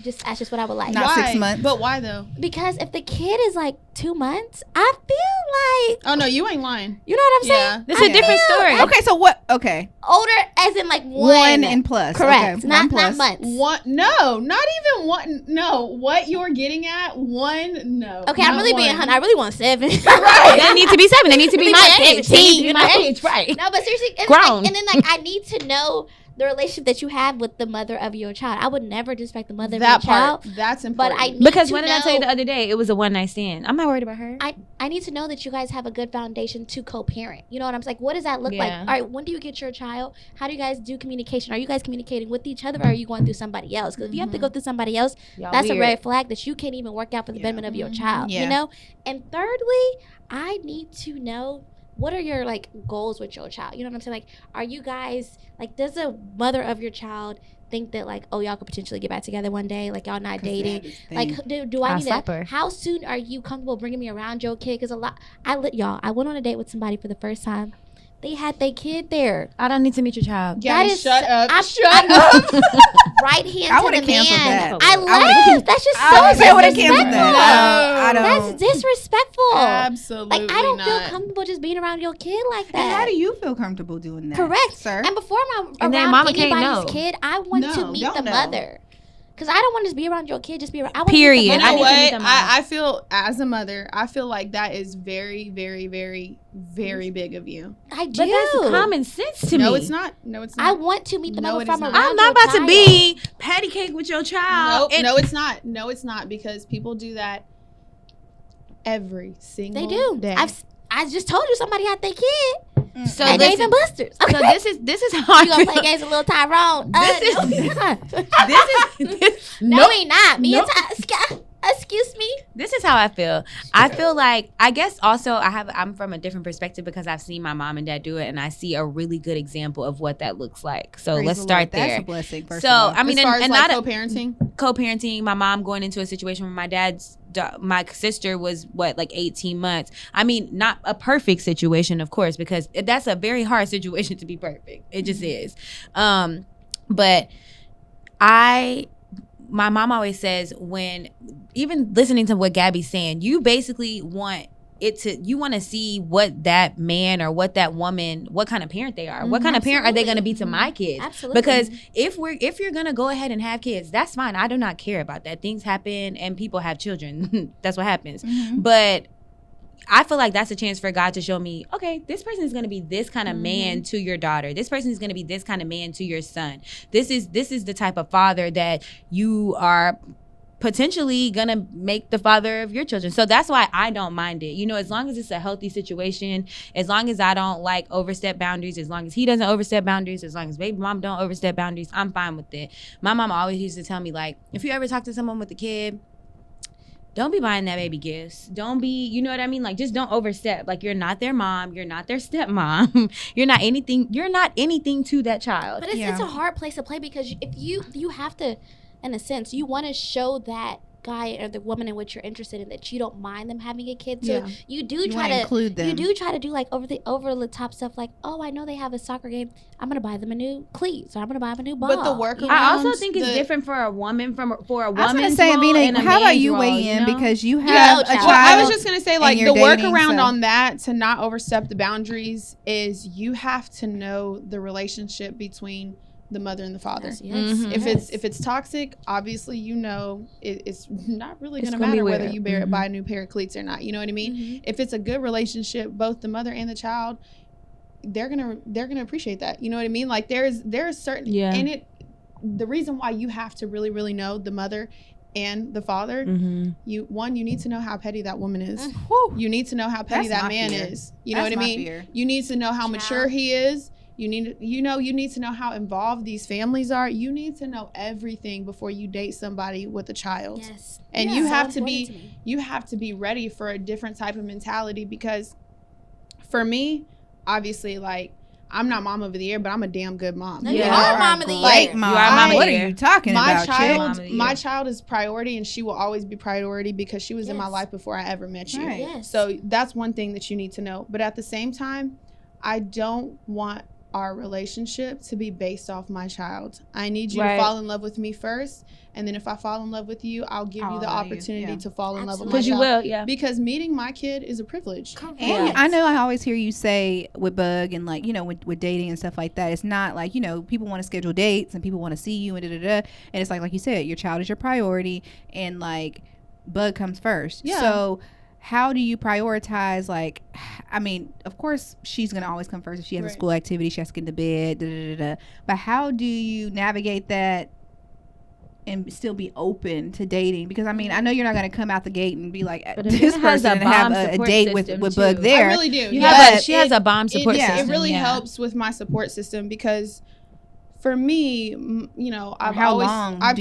That's just what I would like. Not 6 months. But why though? Because if the kid is like 2 months, I feel like... Oh, no, you ain't lying. You know what I'm saying? This is a different story. Okay, so what? Okay. Older as in like one and plus. Correct. Okay. Not plus. months. No, not even one. No, what you're getting at, one, no. Okay, I'm really being 100. I really want 7. Right. They need to be 7. They need to be my age. 17. My age, right. No, but seriously. Grown. And then I need to know the relationship that you have with the mother of your child. I would never disrespect the mother of your child. That's important. But I need because to when did I tell you the other day? It was a one night stand. I'm not worried about her. I need to know that you guys have a good foundation to co-parent. You know what I'm saying? Like, what does that look like? All right, when do you get your child? How do you guys do communication? Are you guys communicating with each other or are you going through somebody else? Because if you have to go through somebody else, that's a red flag that you can't even work out for the betterment of your child. You know? And thirdly, I need to know, what are your like goals with your child? You know what I'm saying? Like, are you guys like, does the mother of your child think that like, oh, y'all could potentially get back together one day? Like, y'all not dating? Like, do I need to? How soon are you comfortable bringing me around your kid? Because I went on a date with somebody for the first time. They had their kid there. I don't need to meet your child. Yeah, shut up. Shut up. Right hand to the man. That. I left. That's just so disrespectful. I don't. That's disrespectful. Absolutely like, I don't feel comfortable just being around your kid like that. And how do you feel comfortable doing that? Correct, sir. And before I'm around anybody's kid, I want to meet the mother. Because I don't want to just be around your kid, just be around. I want period. To meet the mother. I feel, as a mother, I feel like that is very, very, very, very big of you. I do. But that's common sense to me. No, it's not. I want to meet the mother from around. I'm not about to be patty cake with your child. No, it's not. No, it's not, because people do that every single day. I just told you somebody had their kid. So and Dave and Buster's. Okay. So this is how you gonna play games with little Tyrone? This is no, he not. Me and Excuse me? This is how I feel. I feel like, I guess also I'm from a different perspective because I've seen my mom and dad do it, and I see a really good example of what that looks like. So let's start there. That's a blessing. First so of all. I mean, as far as and like not co-parenting, my mom going into a situation where my sister was like 18 months. I mean, not a perfect situation, of course, because that's a very hard situation to be perfect. It just is. But my mom always says, when even listening to what Gabi's saying, you basically want to see what that man or what that woman, what kind of parent they are. What kind of parent are they going to be to my kids? Absolutely. Because if you're going to go ahead and have kids, that's fine. I do not care about that. Things happen and people have children. That's what happens. But I feel like that's a chance for God to show me, okay, this person is going to be this kind of man to your daughter. This person is going to be this kind of man to your son. This is the type of father that you are potentially going to make the father of your children. So that's why I don't mind it. You know, as long as it's a healthy situation, as long as I don't like overstep boundaries, as long as he doesn't overstep boundaries, as long as baby mom don't overstep boundaries, I'm fine with it. My mom always used to tell me, like, if you ever talk to someone with a kid, don't be buying that baby gifts. Don't be, you know what I mean? Like, just don't overstep. Like, you're not their mom. You're not their stepmom. You're not anything to that child. But it's a hard place to play, because if you have to, in a sense, you want to show that guy or the woman in which you're interested in that you don't mind them having a kid. So you try to include them. You do try to do like over the top stuff, like, oh, I know they have a soccer game, I'm gonna buy them a new cleats, or I'm gonna buy them a new ball. But the workaround, I also think it's different for a woman for a woman. I was gonna say, Avina, how about you weigh in, because you have a child. Well, I was just gonna say, like, the workaround on that to not overstep the boundaries is you have to know the relationship between the mother and the father. If it's toxic, obviously, you know, it's not really going to matter whether you buy a new pair of cleats or not. You know what I mean? If it's a good relationship, both the mother and the child, they're gonna appreciate that. You know what I mean? Like, there's certain and the reason why you have to really, really know the mother and the father, you need to know how petty that woman is. You need to know how petty that man is. You know what I mean? You need to know how mature he is. You need to know how involved these families are. You need to know everything before you date somebody with a child. Yes. And you have to be ready for a different type of mentality, because for me, obviously, like, I'm not mom of the year, but I'm a damn good mom. You are mom of the year. Like, what are you talking about? My child is priority, and she will always be priority because she was in my life before I ever met you. Right. Yes. So that's one thing that you need to know. But at the same time, I don't want our relationship to be based off my child. I need you to fall in love with me first, and then if I fall in love with you, I'll give you the opportunity to fall in love with my child. Because you will, because meeting my kid is a privilege. And I know I always hear you say with Bug and, like, you know, with dating and stuff like that, it's not like, you know, people want to schedule dates and people want to see you and and it's like you said, your child is your priority, and, like, Bug comes first. So how do you prioritize? Like, I mean, of course, she's going to always come first. If she has a school activity, she has to get into bed, But how do you navigate that and still be open to dating? Because, I mean, I know you're not going to come out the gate and be like, this person and have a date with Bug there. I really do. She has a bomb support system. It really helps with my support system, because for me, you know, I've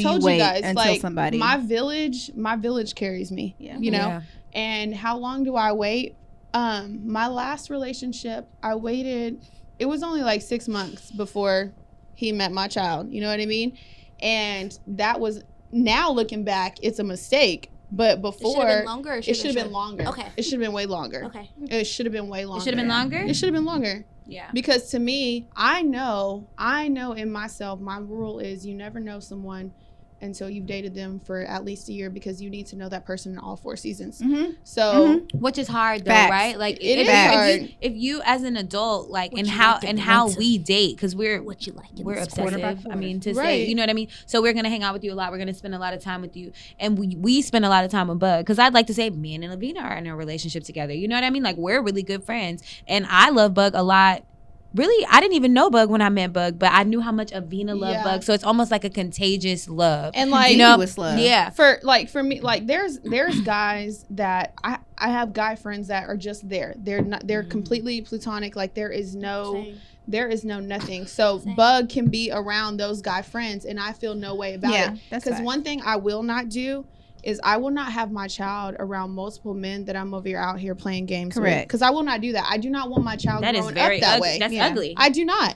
told you guys, like, my village carries me, you know? And how long do I wait? My last relationship, I waited, it was only like 6 months before he met my child. You know what I mean? And that was, now looking back, it's a mistake. But before, it should have been longer. Okay. It should have been way longer. Okay. It should have been way longer. It should have been longer? It should have been longer. Yeah. Because to me, I know in myself, my rule is you never know someone until you've dated them for at least a year, because you need to know that person in all 4 seasons. So, which is hard though, right? Like, it is hard. If you as an adult, like, and how we date, because we're obsessive. I mean, to say, you know what I mean. So we're gonna hang out with you a lot. We're gonna spend a lot of time with you, and we spend a lot of time with Bug, because I'd like to say me and Avina are in a relationship together. You know what I mean? Like, we're really good friends, and I love Bug a lot. Really, I didn't even know Bug when I met Bug, but I knew how much Avina loved Bug. So it's almost like a contagious love. And, like, love. Yeah. For me, like, there's guys that I have guy friends that are just there. They're completely platonic. Like, there is no nothing. So Bug can be around those guy friends, and I feel no way about it. Because one thing I will not do is I will not have my child around multiple men that I'm over here out here playing games with. Correct. Because I will not do that. I do not want my child growing up that way. That's ugly. I do not.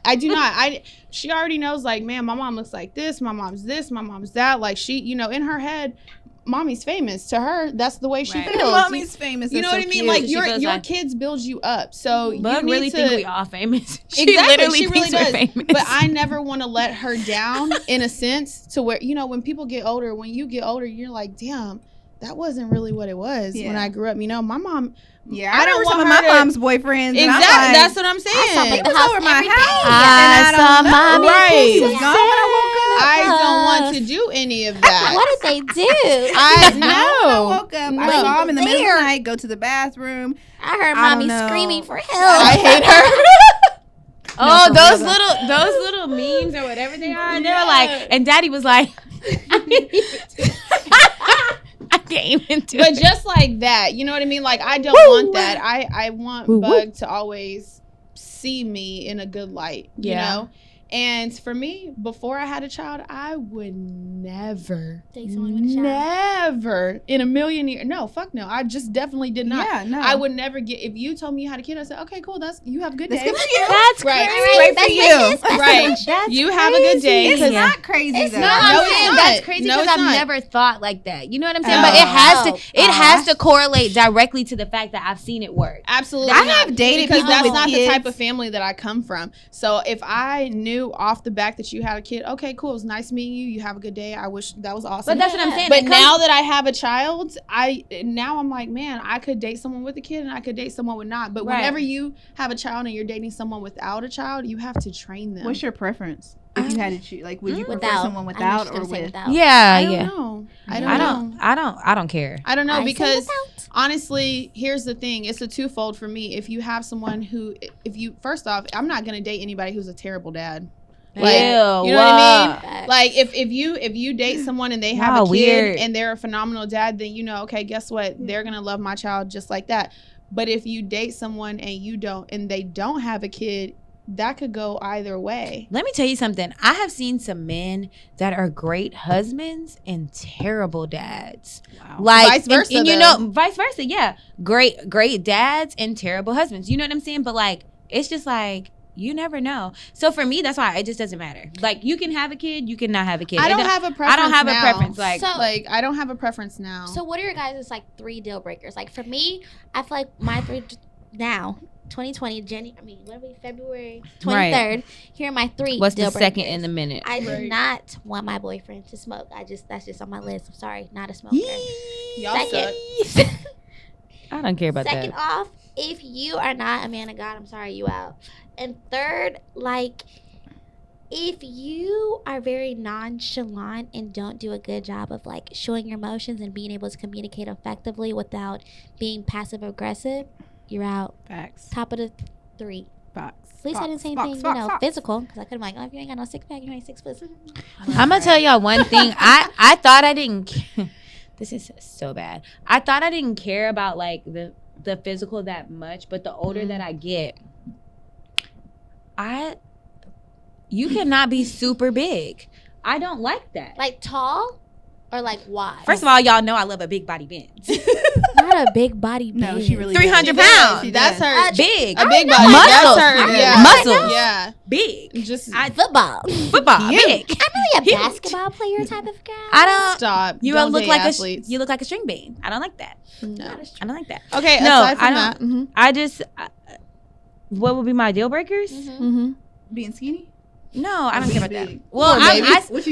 She already knows, like, man, my mom looks like this, my mom's that. Like, she, you know, in her head, mommy's famous. To her, that's the way she feels. Mommy's famous. You know what I mean? Like, your kids build you up. So but you really need think we all famous. She really does. Famous. But I never want to let her down in a sense to where, you know, when you get older, you're like, damn, that wasn't really what it was when I grew up. You know, my mom. Yeah, I don't want my mom's boyfriends. Exactly, like, that's what I'm saying. I saw over my house. I saw mommy. Right. Was gone when I woke up. I don't want to do any of that. What did they do? I know. I woke up. I saw him in the middle of the night. Go to the bathroom. I heard mommy screaming for help. I hate her. Oh, those little memes or whatever they are. And they were like, and Daddy was like, I can't even do But it. just like that, you know what I mean? Like, I don't want that. I want Bug to always see me in a good light, you know? And for me, before I had a child, I would never date someone with a child. Never in a million years. No, fuck no. I just definitely did not. Yeah, no. I would never get, if you told me you had a kid, I said, okay, cool. You have a good day. That's good for you. That's right. Great for you. Right. You have a good day. It's not crazy It's though. not. I'm No, it's saying not. that's crazy No, because it's I've not. never thought like that. You know what I'm saying? Oh. But it has to correlate directly to the fact that I've seen it work. Absolutely I not. have dated because people that's with not kids. the type of family that I come from. So if I knew off the back that you had a kid, okay, cool. It was nice meeting you. You have a good day. I wish that was awesome. But that's what I'm saying. But now that I have a child, I'm like, man, I could date someone with a kid and I could date someone with not. But whenever you have a child and you're dating someone without a child, you have to train them. What's your preference? If you had to choose, like, would you prefer Without. someone without or with? Without. Yeah, I don't know. I don't care. I don't know because honestly, here's the thing. It's a twofold for me. If you have someone who, first off, I'm not gonna date anybody who's a terrible dad. Like, you know what I mean? Like if you date someone and they have a kid weird. and they're a phenomenal dad, then you know, okay, guess what? They're gonna love my child just like that. But if you date someone and they don't have a kid, that could go either way. Let me tell you something. I have seen some men that are great husbands and terrible dads. Wow. Like Vice versa, and you though. know, vice versa. Yeah, great dads and terrible husbands. You know what I'm saying? But like, it's just like, you never know. So for me, that's why it just doesn't matter. Like, you can have a kid, you can not have a kid. I don't have a preference. I don't have now. a preference. Like, I don't have a preference now. So what are your guys' like 3 deal breakers? Like for me, I feel like my 3 now, 2020, February 23rd. Right. Here are my 3 what's deal the second breakers. in the minute? I do not want my boyfriend to smoke. That's just on my list. I'm sorry, not a smoker. Y'all suck. I don't care about Second that. off, if you are not a man of God, I'm sorry, you out. And third, like, if you are very nonchalant and don't do a good job of like showing your emotions and being able to communicate effectively without being passive aggressive, you're out. Facts. Top of the 3. Facts. At least I didn't say anything, physical, because I could have been like, oh, if you ain't got no 6-pack, you ain't 6 foot. I'm gonna tell y'all one thing. I thought I didn't. This is so bad. I thought I didn't care about like the physical that much, but the older that I get, you cannot be super big. I don't like that. Like tall or like wide? First of all, y'all know I love a big body Benz. Not a big body No, bitch. she really 300 does. pounds. She That's does. her. Big. A big body. Muscles. That's her. Yeah. Muscles. Yeah. Big. Just Football. Football. Big. I'm really a Huge. basketball player type of girl. I don't. stop. You Don't look date like athletes. you look like a string bean. I don't like that. No. I don't like that. Okay. No, aside from I that. don't. I just. What would be my deal breakers? Mm-hmm. Being skinny? No, I don't care about that. Big. Well, Poor baby. What are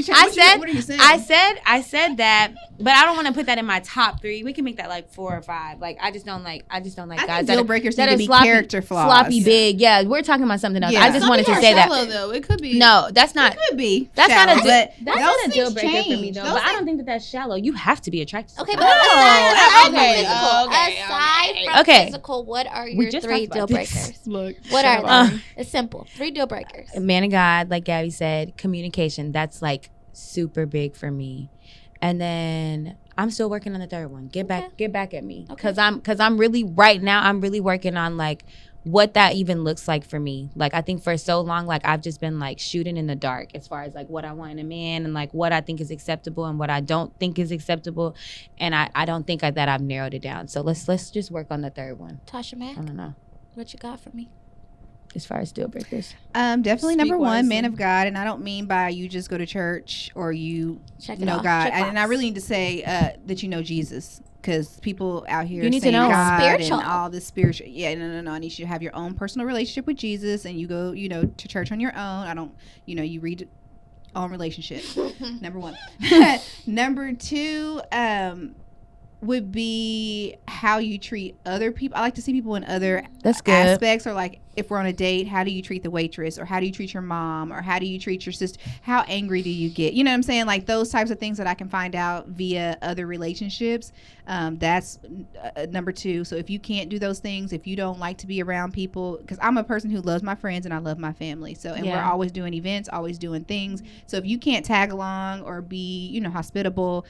you saying? I said that, but I don't want to put that in my top 3. We can make that like 4 or 5. Like I just don't like I guys think deal breakers that need are to be sloppy, character flaws. sloppy big. Yeah, we're talking about something else. Yeah. I just wanted to Some say are shallow, that. though. It could be. No, that's not. It could be. That's not shallow, a but that's those not a deal things breaker for me change. though. Those But I things- don't think that that's shallow. You have to be attracted. Okay, to but aside from Okay. physical, what are We your just 3 talked deal about this. breakers? Look. What shut are up. they? It's simple. 3 deal breakers. A man of God, like Gabi said, communication. That's like super big for me. And then I'm still working on the 3rd one. Get back at me. Okay. Cause I'm really right now. I'm really working on like what that even looks like for me. Like, I think for so long, like, I've just been like shooting in the dark as far as like what I want in a man and like what I think is acceptable and what I don't think is acceptable. And I don't think that I've narrowed it down. So let's just work on the third one. Tasha Mack, I don't know. what you got for me? As far as deal breakers, definitely Speak number one, wisely. man of God, and I don't mean by you just go to church or you Check it know off. God, Check and I box. really need to say that you know Jesus, because people out here You need to saying know him. God Spiritual. and all this spiritual. Yeah, no. I need you to have your own personal relationship with Jesus, and you go, to church on your own. I don't, you read own relationship. Number one. Number two, would be how you treat other people. I like to see people in other that's good. aspects, or like if we're on a date, how do you treat the waitress, or how do you treat your mom, or how do you treat your sister? How angry do you get? You know what I'm saying? Like those types of things that I can find out via other relationships. That's number two. So if you can't do those things, if you don't like to be around people, because I'm a person who loves my friends and I love my family. So, and we're always doing events, always doing things. So if you can't tag along or be, hospitable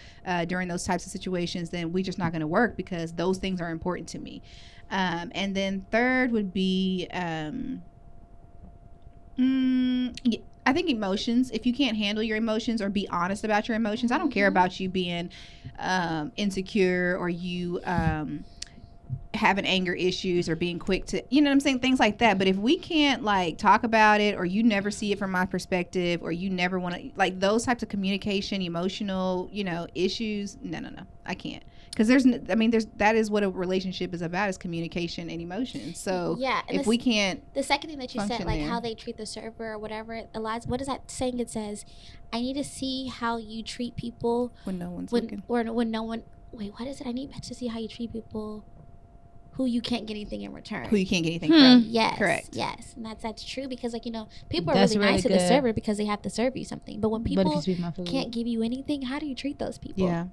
during those types of situations, then we're just not going to work, because those things are important to me. And then third would be, I think emotions. If you can't handle your emotions or be honest about your emotions, I don't care about you being insecure, or you having anger issues, or being quick to, you know what I'm saying, things like that. But if we can't like talk about it, or you never see it from my perspective, or you never want to, like those types of communication, emotional, issues, no, I can't. Because that is what a relationship is about, is communication and emotion. So yeah, and if we can't, the second thing that you said, like there. how they treat the server or whatever, Eliza, what is that saying? It says, I need to see how you treat people when no one's looking, or when no one. Wait, what is it? I need to see how you treat people who you can't get anything in return. who you can't get anything from. Yes, Correct. Yes, and that's true, because people are That's really nice to really the good. server because they have to serve you something. But when people But if you speak my food. can't give you anything, how do you treat those people? Yeah.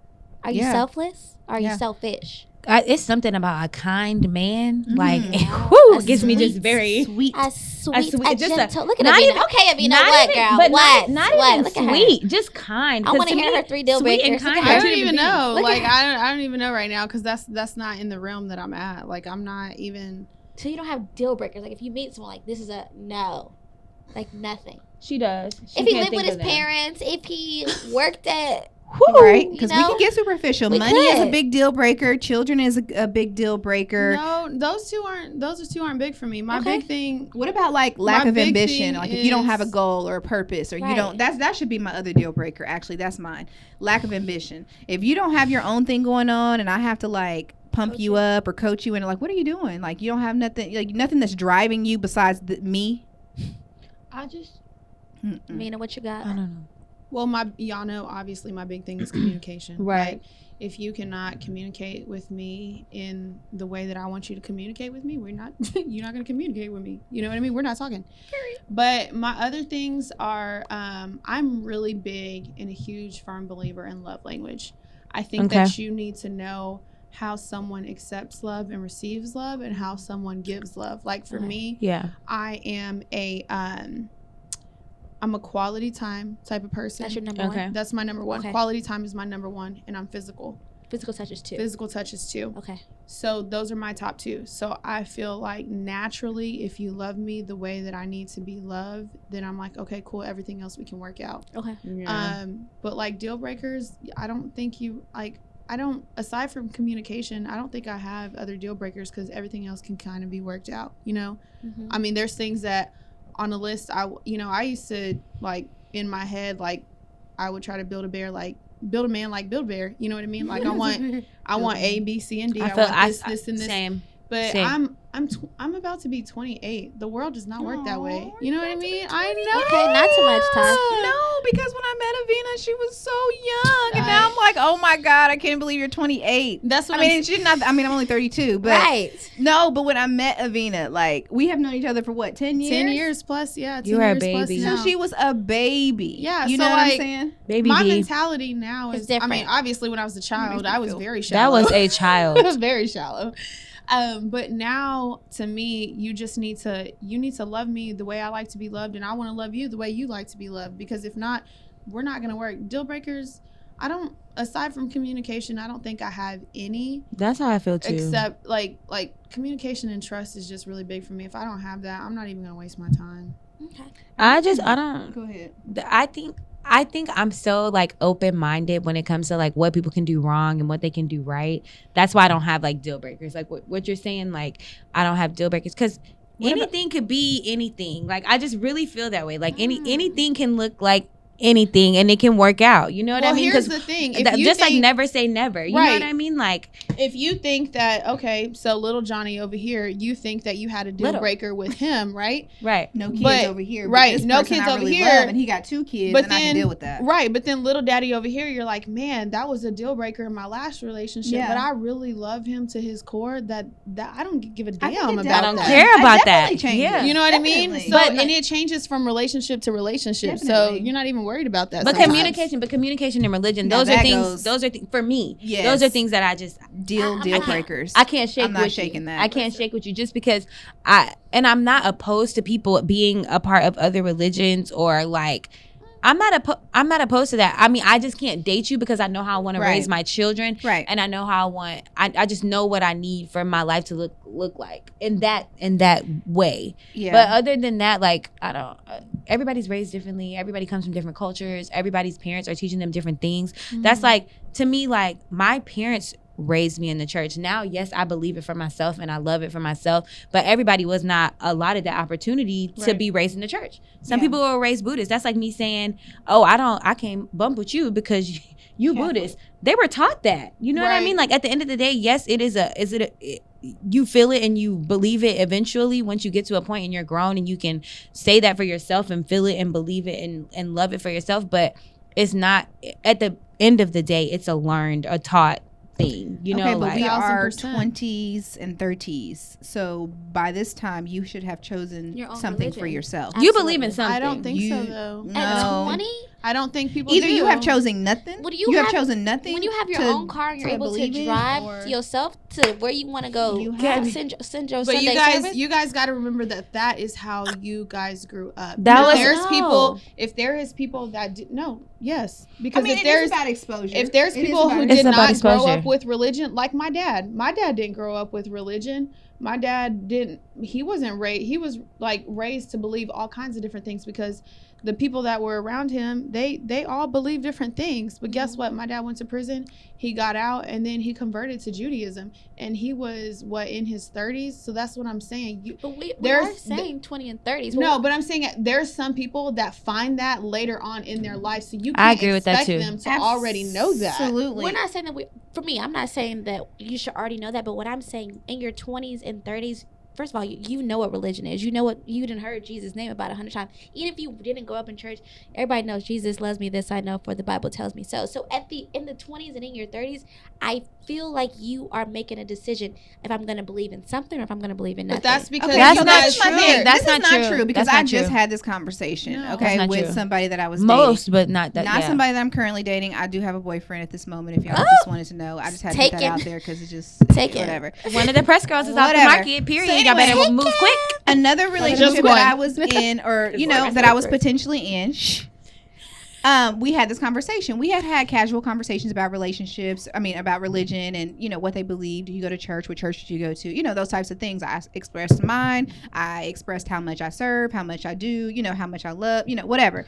Are you Yeah. selfless? Or are you Yeah. selfish? It's something about a kind man, like Yeah. whoo, A it gets me just sweet, very Sweet. A sweet, just a- gentle. Look at not Avina. even- Okay, Avina, not what, even, girl? but what? not What? even Look at her. sweet, just kind. I 'Cause want to to hear me, her 3 deal sweet breakers. and Look kind at are I her. two don't even different things. know. Look Like at I don't even know right now, because that's not in the realm that I'm at. Like I'm not even. So you don't have deal breakers. Like if you meet someone, like this is a no, like nothing. She does. If he lived with his parents, if he worked at, Right, you because we know? can get superficial. We Money is a could. big deal breaker. Children is a big deal breaker. No, those two aren't big for me. My Okay. big thing. What about like lack My of big ambition? thing Like if you don't have a is- goal or a purpose, or you Right. don't, that should be my other deal breaker. Actually, that's mine. Lack of ambition. If you don't have your own thing going on, and I have to like pump Coach you you. up or coach you, and like, what are you doing? Like you don't have nothing, like nothing that's driving you besides me. I just. Mm-mm. Mina, what you got? I don't know. Well, y'all know obviously my big thing is communication. Right. Like, if you cannot communicate with me in the way that I want you to communicate with me, you're not going to communicate with me. You know what I mean? We're not talking. But my other things are, I'm really big and a huge firm believer in love language. I think Okay. that you need to know how someone accepts love and receives love, and how someone gives love. Like for me, Yeah. I am I'm a quality time type of person. That's your number Okay. one. That's my number one. Okay. Quality time is my number one, and I'm physical. Physical touch is 2. Physical touch is 2. Okay. So those are my top 2. So I feel like naturally, if you love me the way that I need to be loved, then I'm like, okay, cool. Everything else we can work out. Okay. But like deal breakers, I don't think aside from communication, I don't think I have other deal breakers, because everything else can kind of be worked out. Mm-hmm. I mean, there's things that on the list, I used to, like, in my head, like, I would try to build a man like Build a Bear. You know what I mean? Like, I want A, B, C, and D. I want this, and this. Same. But Same. I'm about to be 28. The world does not work that way. You know what I mean? I know. Okay, not too much, Tosh. No, because when I met Avina, she was so young, and now I'm like, oh my God, I can't believe you're 28. That's what I mean, she's not. I mean, I'm only 32, but Right. no. But when I met Avina, like we have known each other for what, 10 years? 10 years plus, yeah. 10 You are a years plus baby. now. So she was a baby. Yeah, you so, know what I'm like, saying? Baby My D. mentality now It's is, I mean, different. obviously when I was a child, I was very That shallow. was a I child. was very shallow. But now, to me, you need to love me the way I like to be loved, and I want to love you the way you like to be loved. Because if not, we're not gonna work. Deal breakers, I don't aside from communication, I don't think I have any. That's how I feel too. Except like communication and trust is just really big for me. If I don't have that, I'm not even gonna waste my time. Okay. I don't. Go ahead. I think I'm so like open-minded when it comes to like what people can do wrong and what they can do right. That's why I don't have like deal breakers. Like what you're saying, like I don't have deal breakers because anything could be anything. Like I just really feel that way. Like anything can look like anything and it can work out. You know what I mean? Here's the thing. Like never say never. You know what I mean? Like if you think that, okay, so little Johnny over here, you think that you had a deal breaker with him, right? Right. No kids over here. Right. No kids over here. And he got 2 kids and I can deal with that. Right. But then little daddy over here, you're like, man, that was a deal breaker in my last relationship. Yeah. But I really love him to his core that I don't give a damn about that. I don't care about that. Yeah. You know what I mean? So, and it changes from relationship to relationship. So you're not even worried about that. But communication and religion, those are things for me. Yes. Those are things that I just deal breakers. I can't shake. I'm not shaking that. I can't shake with you just because I'm not opposed to people being a part of other religions or like. I'm not opposed to that. I mean, I just can't date you because I know how I want to raise my children, right? And I know how I just know what I need for my life to look like in that way. Yeah. But other than that, like I don't. Everybody's raised differently. Everybody comes from different cultures. Everybody's parents are teaching them different things. Mm-hmm. That's like to me, like my parents raised me in the church. Now, yes, I believe it for myself and I love it for myself, but everybody was not allotted the opportunity to be raised in the church. Some people were raised Buddhist. That's like me saying, oh, I can't bump with you because you Buddhist. They were taught that. You know what I mean? Like at the end of the day, yes, you feel it and you believe it eventually once you get to a point and you're grown and you can say that for yourself and feel it and believe it and love it for yourself. But it's not, at the end of the day, it's a taught thing, you know. Okay, but like, we are 20s and 30s, so by this time you should have chosen something religion for yourself. Absolutely. You believe in something. I don't think so though. No. At 20? I don't think people either do. You have chosen nothing. What do you have chosen nothing. When you have your own car and you're able to drive yourself to where you want to go, send your but Sunday service. You guys got to remember that is how you guys grew up. If there is people that yes, because if there's about exposure, if there's people who did not grow up with religion, like my dad didn't grow up with religion. My dad didn't. He wasn't raised. He was like raised to believe all kinds of different things because the people that were around him, they all believe different things. But guess what? My dad went to prison. He got out and then he converted to Judaism. And he was, in his 30s? So that's what I'm saying. But we are saying 20 and 30s. No, but I'm saying there's some people that find that later on in their life. So you can't expect them to already know that. Absolutely. We're not saying that for me, I'm not saying that you should already know that. But what I'm saying, in your 20s and 30s, first of all, you know what religion is. You know what, you done heard Jesus' name about 100 times. Even if you didn't grow up in church, everybody knows Jesus loves me, this I know, for the Bible tells me so. So in the 20s and in your 30s, I feel like you are making a decision if I'm going to believe in something or if I'm going to believe in nothing. But that's because that's not true. Because I just had this conversation, with somebody that I was dating. But not that. Not somebody that I'm currently dating. I do have a boyfriend at this moment. If y'all just wanted to know, I just had to put that out there because it's just whatever. One of the press girls is off the market. Period. So y'all better move quick. Another relationship that I was in, or that I was potentially in. We had this conversation. We had casual conversations about relationships. I mean, about religion and, what they believe. Do you go to church? What church do you go to? Those types of things. I expressed mine. I expressed how much I serve, how much I do, how much I love, whatever.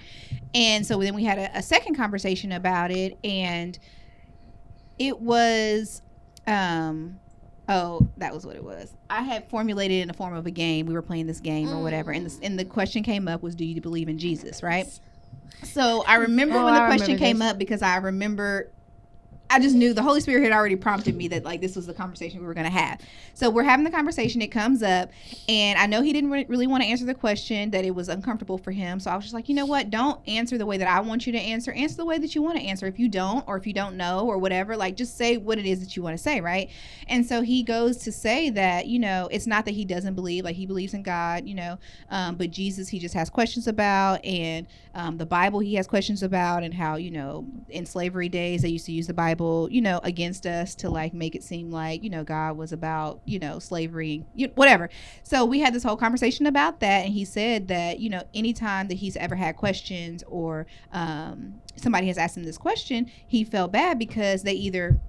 And so then we had a second conversation about it. And it was, that was what it was. I had formulated in the form of a game. We were playing this game or whatever. And the question came up was, do you believe in Jesus? Right? So I remember when the question came up because I just knew the Holy Spirit had already prompted me that this was the conversation we were going to have. So we're having the conversation. It comes up and I know he didn't really want to answer the question, that it was uncomfortable for him. So I was just like, you know what? Don't answer the way that I want you to answer. Answer the way that you want to answer. If you don't, or if you don't know or whatever, just say what it is that you want to say. Right. And so he goes to say that, it's not that he doesn't believe, he believes in God, but Jesus, he just has questions about, and the Bible he has questions about, and how, in slavery days, they used to use the Bible Bible, against us to like make it seem like, God was about, slavery, whatever. So we had this whole conversation about that. And he said that, anytime that he's ever had questions or somebody has asked him this question, he felt bad because they either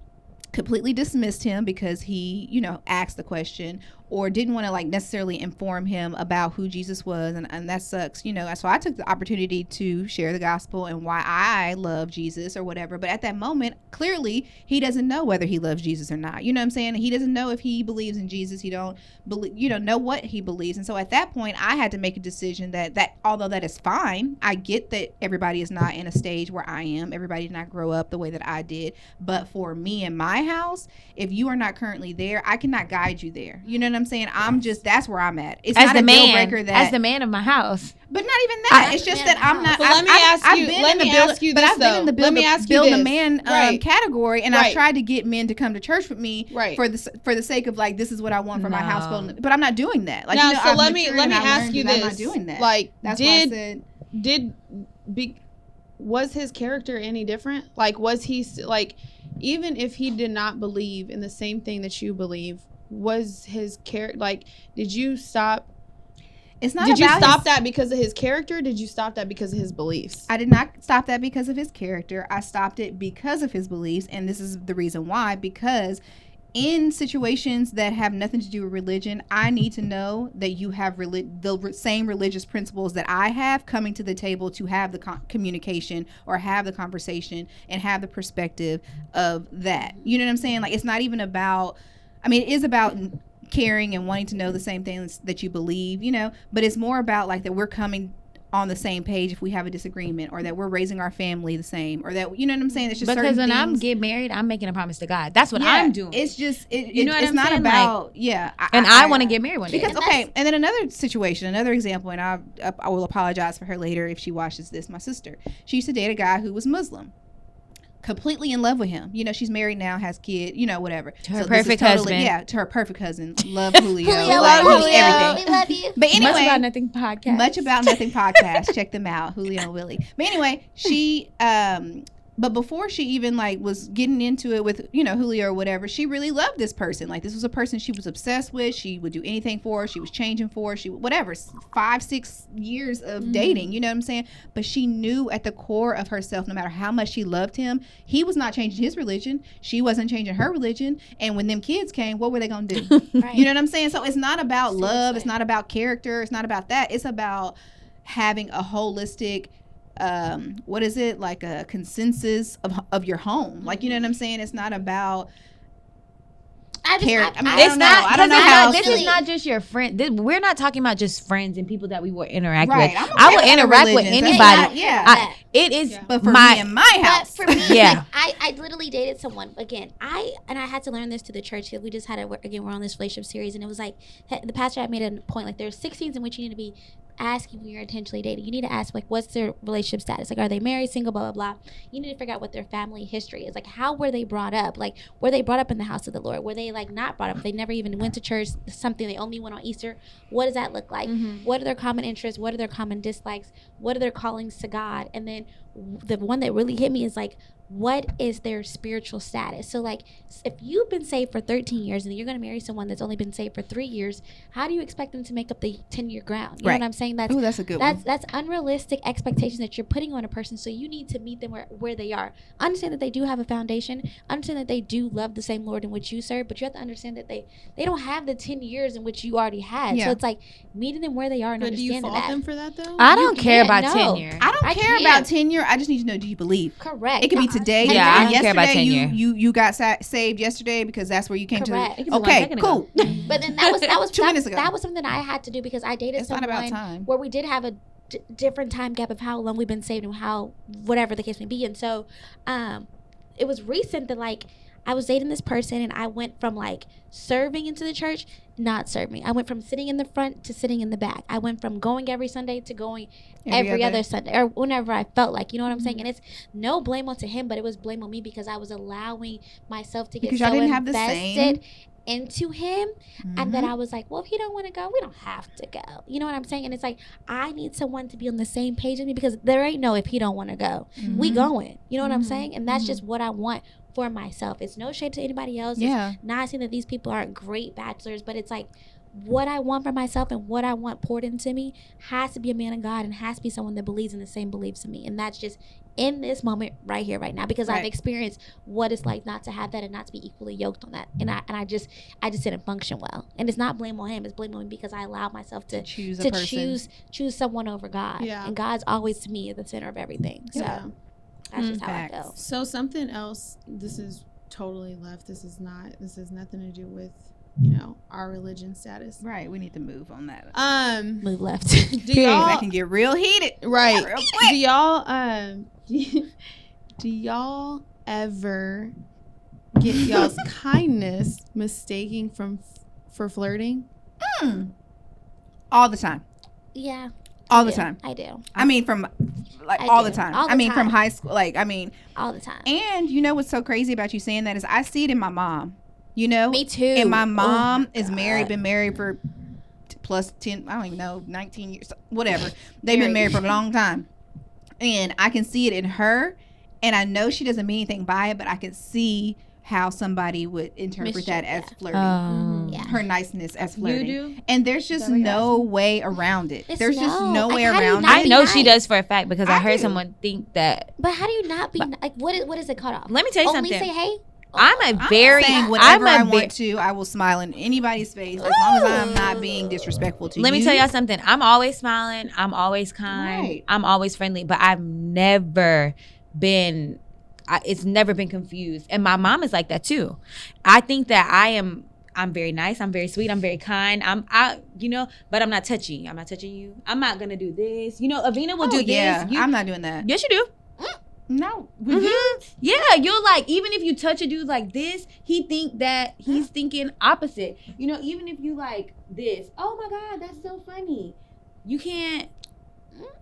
completely dismissed him because he, asked the question, or didn't want to like necessarily inform him about who Jesus was, and that sucks, So I took the opportunity to share the gospel and why I love Jesus or whatever. But at that moment, clearly he doesn't know whether he loves Jesus or not. You know what I'm saying? He doesn't know if he believes in Jesus. He don't believe, know what he believes. And so at that point, I had to make a decision that although that is fine, I get that everybody is not in a stage where I am. Everybody did not grow up the way that I did. But for me and my house, if you are not currently there, I cannot guide you there. You know what I'm saying? That's where I'm at. It's not a deal breaker as the man of my house. But not even that. It's just that I'm not. But let me ask you this. I've been in the build a man category, and I've tried to get men to come to church with me for the sake of like, this is was for my household. But I'm not doing that. Like, so let me ask you this. I'm not doing that. Like, that's why I said, was his character any different? Like, was he like, even if he did not believe in the same thing that you believe, was his character like? Did you stop? Did you stop that because of his character? Did you stop that because of his beliefs? I did not stop that because of his character. I stopped it because of his beliefs, and this is the reason why. Because in situations that have nothing to do with religion, I need to know that you have the same religious principles that I have coming to the table to have the communication or have the conversation and have the perspective of that. You know what I'm saying? Like, it's not even about, it is about caring and wanting to know the same things that you believe, but it's more about like that we're coming on the same page if we have a disagreement, or that we're raising our family the same, or that, you know what I'm saying? It's just because when I'm getting married, I'm making a promise to God. That's what I'm doing. It's just it's not saying? about I want to get married one day. Because and then another situation, another example, and I will apologize for her later if she watches this. My sister, she used to date a guy who was Muslim. Completely in love with him. She's married now, has kids, whatever. To her perfect husband. Yeah, to her perfect husband. Love Julio. Everything. We love you. But anyway, Much About Nothing podcast. Check them out, Julio and Willie. But anyway, she but before she even like was getting into it with Julio or whatever, she really loved this person. Like, this was a person she was obsessed with. She would do anything for her. She was changing for her. She whatever 5-6 years of dating. You know what I'm saying? But she knew at the core of herself, no matter how much she loved him, he was not changing his religion. She wasn't changing her religion. And when them kids came, what were they gonna do? Right. You know what I'm saying? So it's not about love. It's not about character. It's not about that. It's about having a holistic what is it, like a consensus of your home, like, you know what I'm saying? It's not about character. I don't know how this is not just your friend. We're not talking about just friends and people that we will interact with. Okay I will interact with anybody. It is, but for me in my house. But for me, I literally dated someone again. I had to learn this to the church. We just had we're on this relationship series, and it was like the pastor had made a point, like there's 6 scenes in which you need to be asking when you're intentionally dating. You need to ask, like, what's their relationship status? Like, are they married, single, blah, blah, blah. You need to figure out what their family history is. Like, how were they brought up? Like, were they brought up in the house of the Lord? Were they, like, not brought up? They never even went to church, something they only went on Easter. What does that look like? What are their common interests? What are their common dislikes? What are their callings to God? And then the one that really hit me is, like, what is their spiritual status? So, like, if you've been saved for 13 years and you're going to marry someone that's only been saved for 3 years, how do you expect them to make up the 10-year ground? You know what I'm saying? That's a good one. That's unrealistic expectations that you're putting on a person. So you need to meet them where they are. Understand that they do have a foundation. Understand that they do love the same Lord in which you serve. But you have to understand that they don't have the 10 years in which you already had. So it's like meeting them where they are and understanding that. Do you fault them for that, though? I don't care about tenure. I don't care about tenure. I just need to know, do you believe? Correct. It could be today. Yeah, I don't care about tenure. You got saved yesterday because that's where you came Correct. to. Okay, cool. But then that was 2 minutes ago. That was something I had to do because I dated someone not about time. where we did have a different time gap of how long we've been saved and how whatever the case may be. And so it was recent that, like, I was dating this person and I went from, like, serving into the church not serve me. I went from sitting in the front to sitting in the back. I went from going every Sunday to going every other Sunday, or whenever I felt like, you know what I'm saying? And it's no blame onto him, but it was blame on me because I was allowing myself to get so invested into him. And then I was like, well, if he don't want to go, we don't have to go. You know what I'm saying? And it's like, I need someone to be on the same page with me, because there ain't no if he don't want to go. We going. You know what I'm saying? And that's just what I want for myself. It's no shade to anybody else. It's not saying that these people aren't great bachelors, but it's like, what I want for myself and what I want poured into me has to be a man of God, and has to be someone that believes in the same beliefs in me. And that's just in this moment right here, right now, because I've experienced what it's like not to have that and not to be equally yoked on that. And I just didn't function well. And it's not blame on him, it's blame on me, because I allowed myself to choose someone over God. Yeah. And God's always, to me, at the center of everything. So that's just how I feel. So something else, this is totally left. This has nothing to do with, you know, our religion status. Right. We need to move on that. Move left. That can get real heated. Right. Real quick. Do y'all ever get y'all's kindness mistaken for flirting? All the time. Yeah. All the time. I do. I mean, from all the time. From high school. All the time. And you know what's so crazy about you saying that is I see it in my mom. You know? Me too. And my mom is been married for plus 10, I don't even know, 19 years, whatever. They've been married for a long time. And I can see it in her. And I know she doesn't mean anything by it, but I can see how somebody would interpret that as flirting. Her niceness as flirting. You do? And there's just no way around it. There's just no way around it. I know she does for a fact, because I heard someone think that. But how do you not be like, what is it cut off? Let me tell you something. Only say hey? I'm saying whatever I want to. I will smile in anybody's face as long as I'm not being disrespectful to you. Let me tell y'all something. I'm always smiling. I'm always kind. Right. I'm always friendly. But I've never been. It's never been confused. And my mom is like that too. I think that I'm very nice. I'm very sweet. I'm very kind. But I'm not touchy. I'm not touching you. I'm not gonna do this. You know, Avina will do this. I'm not doing that. Yes, you do. No. Yeah, you're like, even if you touch a dude like this, he think that he's thinking opposite. You know, even if you like this, oh my God, that's so funny. You can't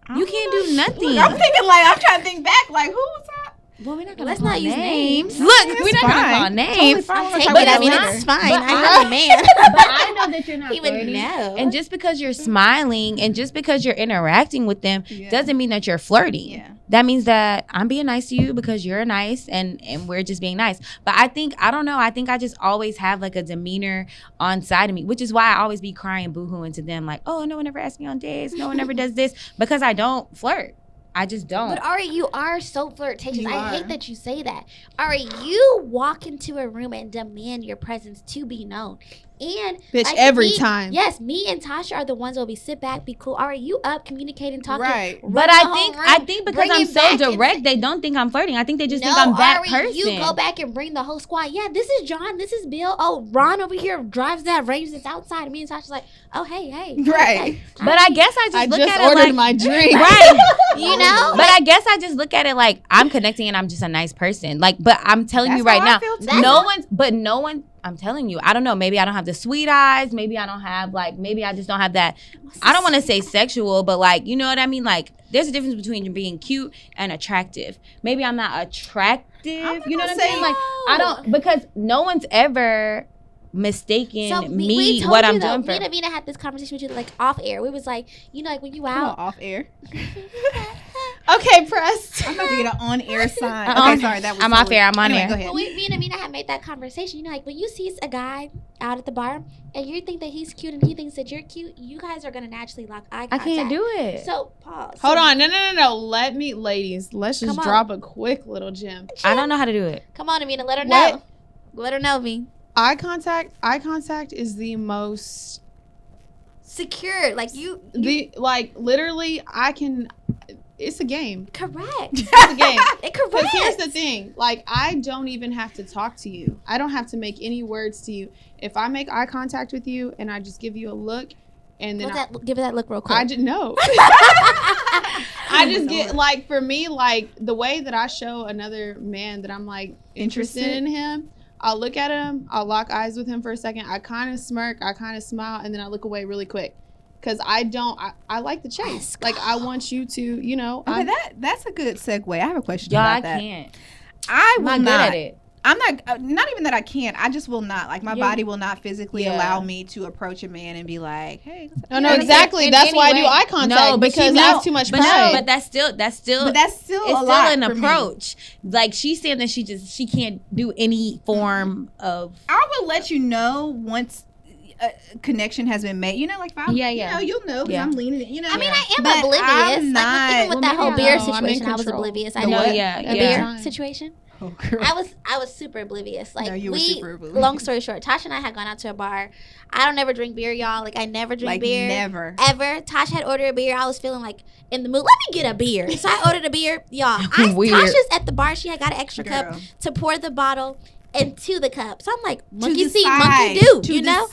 do nothing. I'm thinking I'm trying to think back, who was that? Well, we're not gonna Let's not use names. Look, we're not gonna call names. I'll take it. I mean, it's fine. I have a man. But I know that you're not. He would know. And just because you're smiling and just because you're interacting with them doesn't mean that you're flirting. Yeah. That means that I'm being nice to you because you're nice and we're just being nice. But I think I just always have like a demeanor on side of me, which is why I always be crying boo-hooing to them like, oh, no one ever asked me on dates. No one ever does this, because I don't flirt. I just don't. But Ari, you are so flirtatious. I hate that you say that. Ari, you walk into a room and demand your presence to be known. And bitch, every time. Yes, me and Tosha are the ones that'll be sit back, be cool. Ari, you up, communicating, talking. Right. But I think because I'm so direct, they don't think I'm flirting. I think they just think I'm that Ari, person. You go back and bring the whole squad. Yeah, this is John. This is Bill. Oh, Ron over here drives that Range that's outside. Me and Tasha's like, oh, hey. Right. But I guess I look at it like. ordered my drink. Right. You know? But I guess I just look at it like I'm connecting and I'm just a nice person. Like, but I'm telling you right now, no one. I'm telling you, I don't know. Maybe I don't have the sweet eyes. Maybe I don't have maybe I just don't have that. I don't want to say sexual, but you know what I mean? Like, there's a difference between being cute and attractive. Maybe I'm not attractive. You know what I'm saying? Like, I don't, because no one's ever mistaken what I'm doing for. Me and Avina had this conversation with you off air. We was like, when you out. Off air. Okay, press. I'm about to get an on-air sign. Okay, sorry, that was. I'm off air. I'm on air. Go ahead. But me and Avina had made that conversation. When you see a guy out at the bar and you think that he's cute and he thinks that you're cute, you guys are gonna naturally lock eye contact. I can't do it. So pause. Hold on, no. Let's just drop a quick little gem. I don't know how to do it. Come on, Avina, let her know. Let her know, V. Eye contact is the most secure. Literally, it's a game. Correct. It's a game. Correct. Because here's the thing. I don't even have to talk to you. I don't have to make any words to you. If I make eye contact with you and I just give you a look, and then give it that look real quick. I just no. I just get for me, the way that I show another man that I'm interested in him, I'll look at him, I'll lock eyes with him for a second, I kind of smirk, I kind of smile, and then I look away really quick. Because I like the chase. Like, I want you to, you know. Okay, that's a good segue. I have a question Y'all, about that. I can't. I'm not good at it. I'm not even that I can't. I just will not. Like, my body will not physically allow me to approach a man and be like, hey. No, exactly. That's why I do eye contact. Because I have too much pride. But that's still a lot an for approach. Me. Like, she's saying that she can't do any form of. I will let you know once a connection has been made. You know, like if I'm, you know, you'll know because I'm leaning. You know, I mean, I am oblivious. I'm not, like, even with that whole beer situation, I was oblivious. I know. Beer situation. Oh, girl. I was super oblivious. Like, no, you were super oblivious. Long story short, Tasha and I had gone out to a bar. I don't ever drink beer, y'all. Like, I never drink beer. Never. Ever. Tasha had ordered a beer. I was feeling like in the mood. Let me get a beer. So I ordered a beer. Y'all, Tasha's at the bar. She had got an extra cup to pour the bottle into the cup. So I'm like, monkey see, monkey do. You know?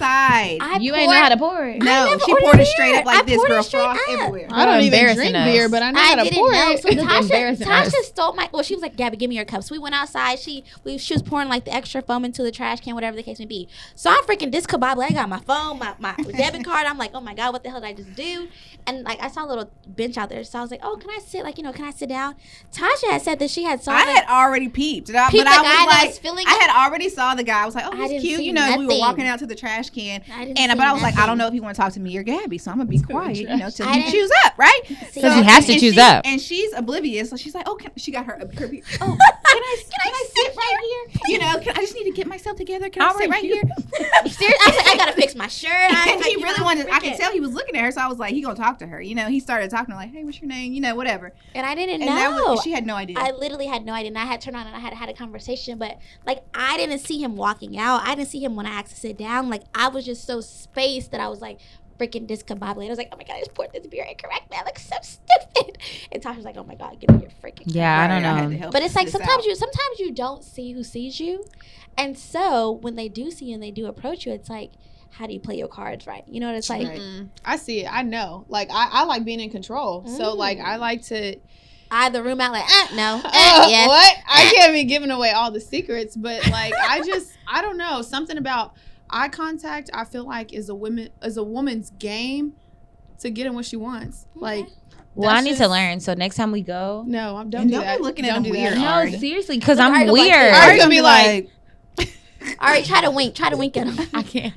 You ain't know how to pour it. No, she poured it straight up like this, girl. Froth everywhere. I don't even drink beer, but I know how to pour it. So Tasha stole my. Well, she was like, Gabby, give me your cup. So we went outside. She was pouring like the extra foam into the trash can, whatever the case may be. So I'm freaking discombobulated. I got my phone, my debit card. I'm like, oh my god, what the hell did I just do? And like, I saw a little bench out there, so I was like, oh, can I sit? Like, you know, can I sit down? Tasha had said that she had saw. I had already peeped, but I was like, I had already saw the guy. I was like, oh, he's cute. You know, we were walking out to the trash can, but I was like, I don't know if he want to talk to me or Gabby, so I'm gonna be quiet, you know, till you choose up, right? Because he has to choose up. And she's oblivious, so she's like, oh, she got her beer. Oh, can I sit right here? You know, I just need to get myself together. Can I sit right here? Seriously, I gotta fix my shirt. And he really wanted. I could tell he was looking at her, so I was like, he gonna talk to her. You know, he started talking to her like, hey, what's your name? You know, whatever. And I didn't know. She had no idea. I literally had no idea. And I had turned on and I had a conversation, but like, I didn't see him walking out. I didn't see him when I asked to sit down. Like, I was just so spaced that I was like freaking discombobulated. I was like, oh my god, I just poured this beer incorrectly. I look so stupid. And Tasha was like, oh my god, give me your freaking cup. I don't know. But it's like sometimes you don't see who sees you. And so when they do see you and they do approach you, it's like, how do you play your cards right? You know what it's like? I see it. I know. Like, I like being in control. So like, I like to eye the room out like, no. Yes. What? I can't be giving away all the secrets, but like, I don't know. Something about eye contact, I feel like is a woman's game to get in what she wants. Like, well, I need to learn. So next time we go, no, don't do that. Don't be looking at him weird. No, seriously, because I'm weird. Ari's gonna be like, all right, try to wink at him. I can't.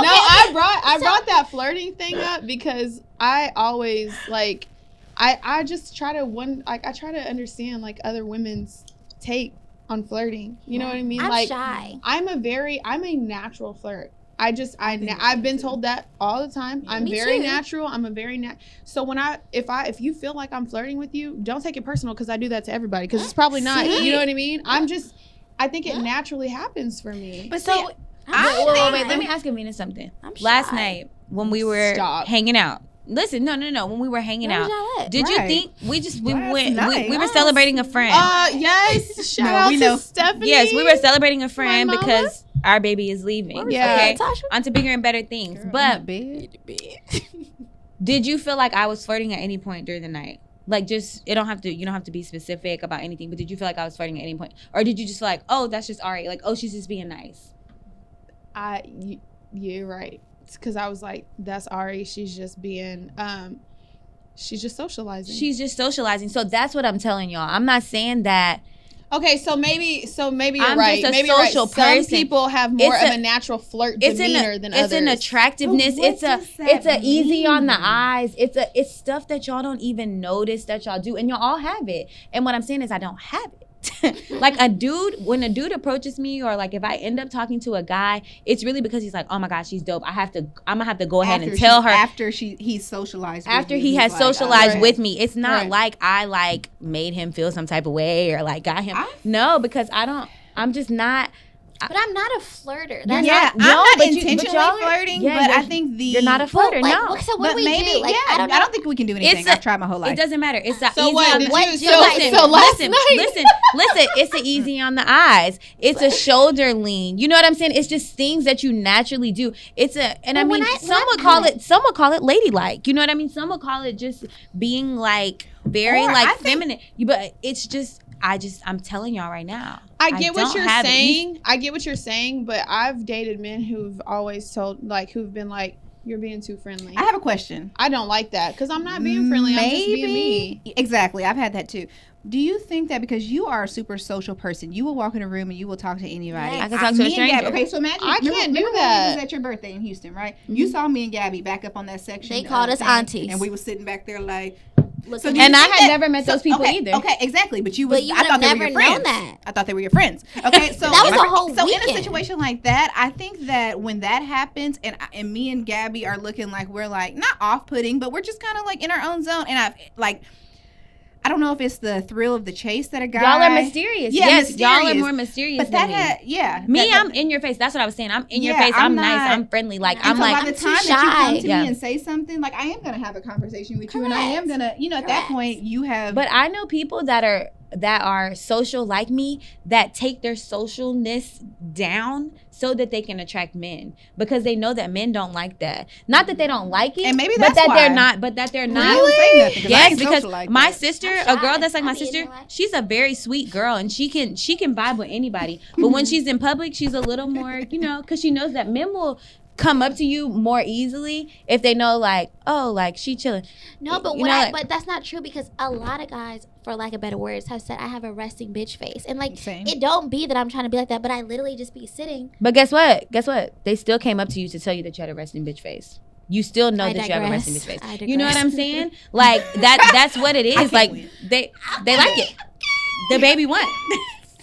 I brought that flirting thing up because I always like I just try to I try to understand like other women's take on flirting. You know what I mean? I'm like, shy. I'm a natural flirt. I've been told that all the time. I'm very natural. I'm a very so when if you feel like I'm flirting with you, don't take it personal because I do that to everybody because it's probably not. You know what I mean? I think it naturally happens for me. But so wait, let me ask Avina something. Last night when we were hanging out. Listen, no. When we were hanging out, did you think we were celebrating a friend? Yes. Shout out to Stephanie. Yes, we were celebrating a friend because our baby is leaving. Yeah. Okay. On to bigger and better things. Girl, but did you feel like I was flirting at any point during the night? Like, just you don't have to be specific about anything. But did you feel like I was flirting at any point, or did you just feel like, oh, that's just Ari? Like, oh, she's just being nice. You're right. Because I was like, that's Ari. She's just being, she's just socializing. So that's what I'm telling y'all. I'm not saying that. Okay, so maybe you're I'm right. Just a maybe social person. Some people have more of a natural flirt demeanor than others. It's an attractiveness. It's a easy on the eyes. It's stuff that y'all don't even notice that y'all do, and y'all all have it. And what I'm saying is, I don't have it. Like when a dude approaches me, or like if I end up talking to a guy, it's really because he's like, oh my gosh, she's dope. I'm gonna have to go ahead and tell her after he's socialized. After he has socialized with me, it's not like I like made him feel some type of way or like got him. No, because I'm just not. But I'm not a flirter. I'm not intentionally flirting, but I think you're not a flirter. No. So what we maybe, do? Like, I don't think we can do anything. I've tried my whole life. It doesn't matter. It's a so easy. What, on did what you, so last night. Listen. It's an easy on the eyes. It's a shoulder lean. You know what I'm saying? It's just things that you naturally do. Some would call it ladylike. You know what I mean? Some would call it just being like very feminine. But it's just. I'm telling y'all right now. I get what you're saying. I get what you're saying, but I've dated men who've always told, like, who've been like, you're being too friendly. I have a question. I don't like that because I'm not being friendly. I'm just being me. Exactly. I've had that too. Do you think that because you are a super social person, you will walk in a room and you will talk to anybody? Yes. I can talk to a stranger. Okay, so imagine I can't do that. It was at your birthday in Houston, right? Mm-hmm. You saw me and Gabby back up on that section. They called us aunties, and we were sitting back there like. So and I had never met those people either. Okay, exactly. But you I thought they were your friends. I thought they were your friends. Okay, so that was a whole weekend. In a situation like that, I think that when that happens, and me and Gabby are looking like we're like not off-putting, but we're just kind of like in our own zone, and I don't know if it's the thrill of the chase that a guy. Y'all are mysterious. Yeah, yes, mysterious. Y'all are more mysterious. But that I'm in your face. That's what I was saying. I'm in your face. I'm nice. I'm friendly. Like I'm like. By the time that you come to me and say something, like I am gonna have a conversation with you, and I am gonna, at that point you have. But I know people that are social like me that take their socialness down so that they can attract men because they know that men don't like that. Not that they don't like it, and maybe that's but why. they're not. Really? Yes, because my sister, a girl that's like my sister, she's a very sweet girl and she can vibe with anybody. But when she's in public, she's a little more, because she knows that men will come up to you more easily if they know like, oh, like she chilling. No, but but that's not true because a lot of guys, for lack of better words, have said I have a resting bitch face. And like it don't be that I'm trying to be like that, but I literally just be sitting. But guess what? They still came up to you to tell you that you had a resting bitch face. You still know that you have a resting bitch face. You know what I'm saying? Like that's what it is. Like they like it. The baby won.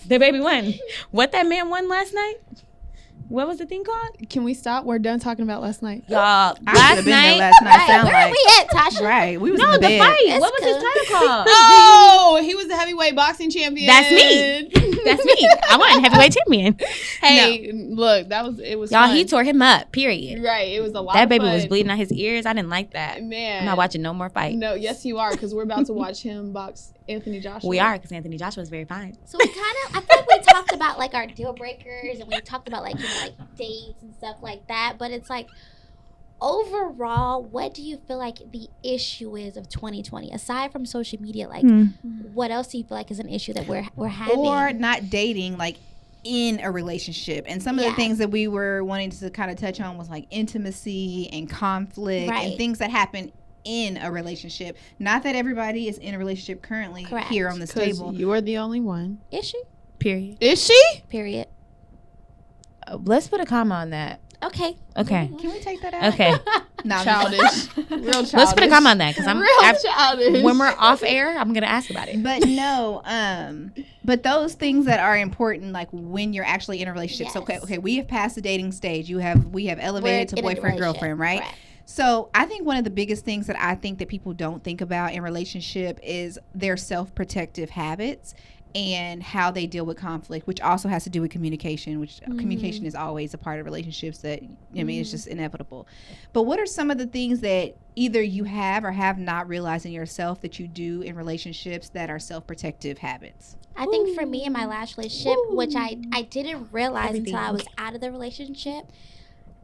The baby won. What that man won last night? What was the thing called? Can we stop? We're done talking about last night. Y'all, last night. Right, where are we at, Tosha? Right, we was in the bed. Fight. It's what was his title called? Oh, he was the heavyweight boxing champion. That's me. That's me. I won heavyweight champion. Hey, look, it was y'all. Fun. He tore him up. Period. Right, it was a lot. That baby of fun. was bleeding out his ears. I didn't like that. Man, I'm not watching no more fights. No, yes you are, because we're about to watch him box Anthony Joshua. We are, because Anthony Joshua is very fine. So we I feel like we talked about like our deal breakers and we talked about like like dates and stuff like that, but it's like overall, what do you feel like the issue is of 2020 aside from social media? Like what else do you feel like is an issue that we're having, or not dating like in a relationship? And some of the things that we were wanting to kind of touch on was like intimacy and conflict and things that happen in a relationship. Not that everybody is in a relationship currently here on this table. You are the only one. Is she? Period. Is she? Period. Let's put a comma on that. Okay. Can we take that out? Okay. No, childish. Real childish. Let's put a comma on that because I'm childish. When we're off air, I'm gonna ask about it. But no, but those things that are important, like when you're actually in a relationship. Yes. So okay, we have passed the dating stage. We have elevated to boyfriend girlfriend, right? Correct. So I think one of the biggest things that I think that people don't think about in relationship is their self-protective habits and how they deal with conflict, which also has to do with communication, which communication is always a part of relationships that, I mean, it's just inevitable. But what are some of the things that either you have or have not realized in yourself that you do in relationships that are self-protective habits? I think for me in my last relationship, which I didn't realize until I was out of the relationship,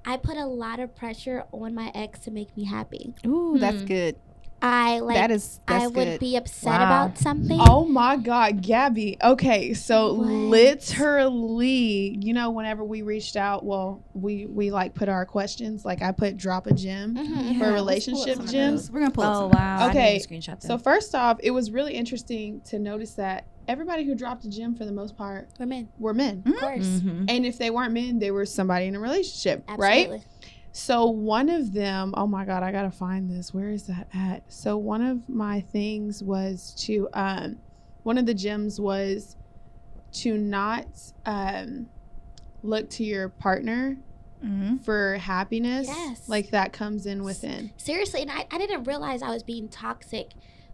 I put a lot of pressure on my ex to make me happy. Ooh, that's good. I would good. be upset about something. Oh my God, Gabi. Okay, so literally, whenever we reached out, we like put our questions. Like I put drop a gem for relationship gems. We're gonna pull. Oh wow. Okay. Screenshot So first off, it was really interesting to notice that everybody who dropped a gem for the most part were men. Of course. And if they weren't men, they were somebody in a relationship, Absolutely. right? So one of them, oh my God, I gotta find this. Where is that at? So one of my things was to, one of the gems was to not look to your partner for happiness. Yes. Like that comes in within. Seriously, and I didn't realize I was being toxic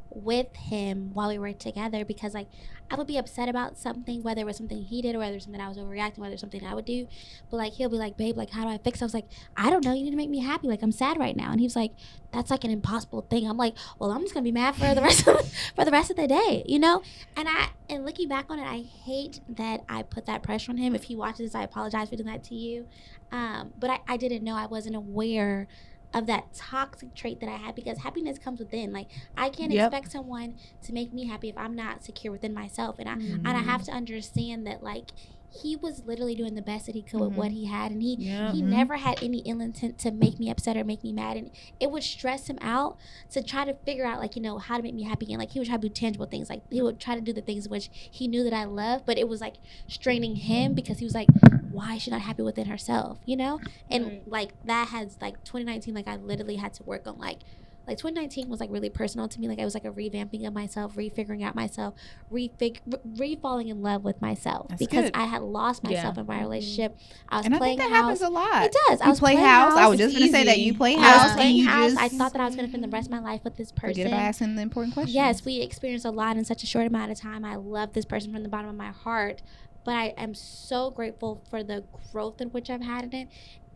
with him while we were together because like I would be upset about something, whether it was something he did or whether it was something I was overreacting, whether it was something I would do. But like he'll be like, babe, like how do I fix it? I was like, I don't know, you need to make me happy. Like I'm sad right now. And he was like, that's like an impossible thing. I'm like, well, I'm just gonna be mad for the rest of the day, And looking back on it, I hate that I put that pressure on him. If he watches this, I apologize for doing that to you. But I didn't know, I wasn't aware of that toxic trait that I had, because happiness comes within. Like, I can't expect someone to make me happy if I'm not secure within myself. And I have to understand that, like, he was literally doing the best that he could with what he had, and he never had any ill intent to make me upset or make me mad. And it would stress him out to try to figure out, like, you know, how to make me happy again. Like, he would try to do tangible things. Like, he would try to do the things which he knew that I loved, but it was like straining him, because he was like, why is she not happy within herself, you know? And like, that has, like, 2019, like, I literally had to work on, like 2019 was like really personal to me. Like, it was like a revamping of myself, refiguring out myself, re-falling in love with myself. That's because good. I had lost myself in my relationship. I was and playing I think that house. happens a lot. It does. I was play playing house. I was just gonna say that you play house. I was playing house. I thought that I was gonna spend the rest of my life with this person. Forget about asking the important questions. Yes, we experienced a lot in such a short amount of time. I love this person from the bottom of my heart, but I am so grateful for the growth in which I've had in it,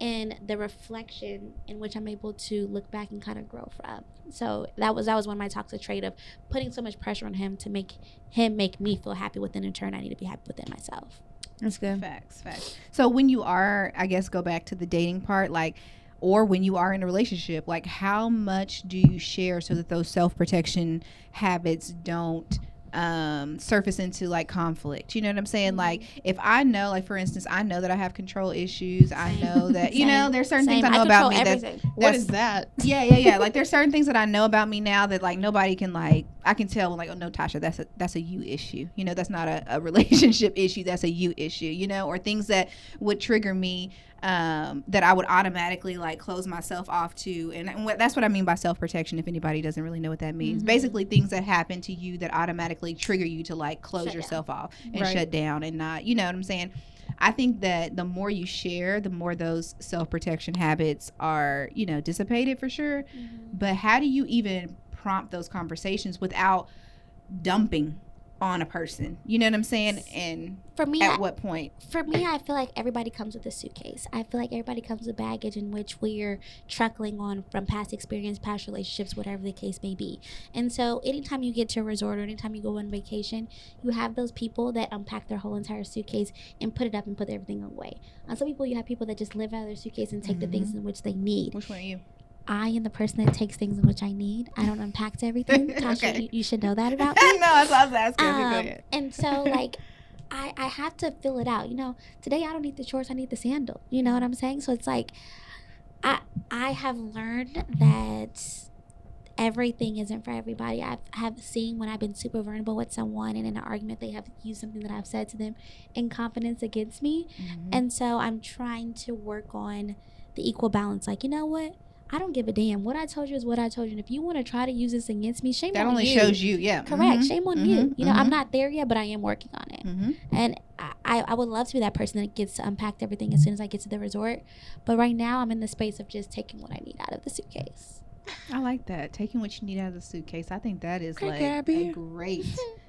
and the reflection in which I'm able to look back and kind of grow from. So that was one of my toxic trait of putting so much pressure on him to make him make me feel happy within. In turn, I need to be happy within myself. That's good. Facts. So when you are, I guess, go back to the dating part, like, or when you are in a relationship, like, how much do you share so that those self-protection habits don't surface into like conflict? You know what I'm saying? Like, if I know, like, for instance, I know that I have control issues. I know that, you know, there's certain things I know about me what is that? Yeah. Like, there's certain things that I know about me now that, like, nobody can, like, I can tell, like, oh no, Tosha, that's a you issue. You know, that's not a relationship issue. That's a you issue, you know, or things that would trigger me, that I would automatically, like, close myself off to. And that's what I mean by self-protection, if anybody doesn't really know what that means. Basically, things that happen to you that automatically trigger you to, like, close yourself off and shut down and not, you know what I'm saying? I think that the more you share, the more those self-protection habits are, you know, dissipated for sure. But how do you even prompt those conversations without dumping on a person? You know what I'm saying? And for me, at what point? For me, I feel like everybody comes with a suitcase. I feel like everybody comes with baggage in which we're truckling on from past experience, past relationships, whatever the case may be. And so anytime you get to a resort or anytime you go on vacation, you have those people that unpack their whole entire suitcase and put it up and put everything away. On some people, you have people that just live out of their suitcase and take the things in which they need. Which one are you? I am the person that takes things in which I need. I don't unpack everything. Tasha, Okay. you should know that about me. No, that's what I was asking. Go ahead. And so, like, I have to fill it out. You know, today I don't need the shorts, I need the sandal. You know what I'm saying? So it's like, I have learned that everything isn't for everybody. I have seen when I've been super vulnerable with someone and in an argument they have used something that I've said to them in confidence against me. And so I'm trying to work on the equal balance. Like, you know what? I don't give a damn. What I told you is what I told you. And if you want to try to use this against me, shame on you. That only shows you, yeah. Correct. Shame on you. You know, I'm not there yet, but I am working on it. And I would love to be that person that gets to unpack everything as soon as I get to the resort. But right now, I'm in the space of just taking what I need out of the suitcase. I like that. Taking what you need out of the suitcase. I think that is like Gabi. a great.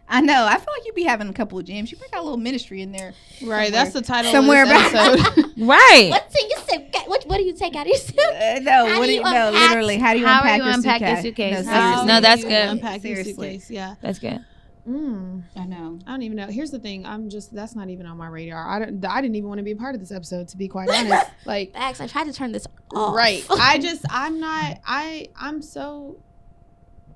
I know. I feel like you be having a couple of gyms. You probably got a little ministry in there. Right. That's the title somewhere of this episode. Right. What's in your suitcase? What do you take out of your suitcase? No, literally. How do you unpack your suitcase? No, that's good. Unpack your Seriously. suitcase. Yeah. That's good. I know. I don't even know. Here's the thing. That's not even on my radar. I didn't even want to be a part of this episode, to be quite honest. Like, Facts. I tried to turn this off. right. I'm so,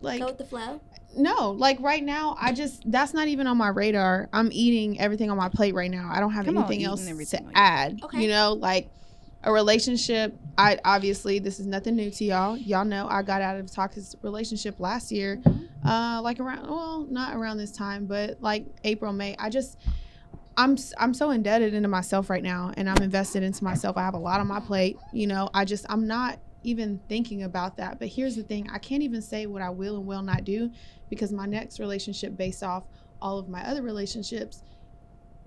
like, go with the flow. No, like, right now, that's not even on my radar. I'm eating everything on my plate right now. I don't have anything else to add. Okay. You know, like, a relationship, obviously, this is nothing new to y'all. Y'all know I got out of a toxic relationship last year, like not around this time, but like April, May. I'm so indebted into myself right now, and I'm invested into myself. I have a lot on my plate. You know, I'm not even thinking about that. But here's the thing. I can't even say what I will and will not do, because my next relationship, based off all of my other relationships,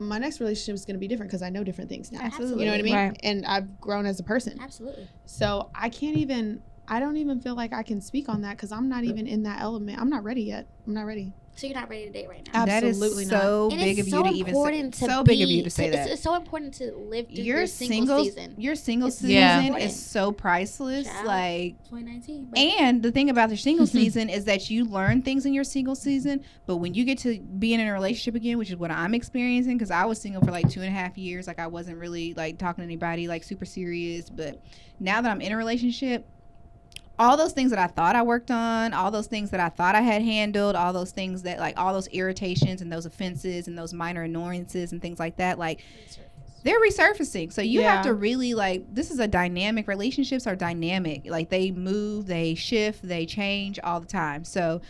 my next relationship is going to be different because I know different things now. Absolutely. You know what I mean? Right. And I've grown as a person. Absolutely. So I don't even feel like I can speak on that because I'm not even in that element. I'm not ready yet. I'm not ready. So you're not ready to date right now? Absolutely not. So big of you to even say. So big of you to say that. It's so important to live through your single season. Your single season is so priceless. Child, like 2019. And the thing about the single season is that you learn things in your single season, but when you get to being in a relationship again, which is what I'm experiencing, because I was single for like 2.5 years, like I wasn't really like talking to anybody like super serious, but now that I'm in a relationship, all those things that I thought I worked on, all those things that I thought I had handled, all those things that like all those irritations and those offenses and those minor annoyances and things like that, like they're resurfacing. So you have to really like, this is a dynamic, relationships are dynamic. Like they move, they shift, they change all the time. So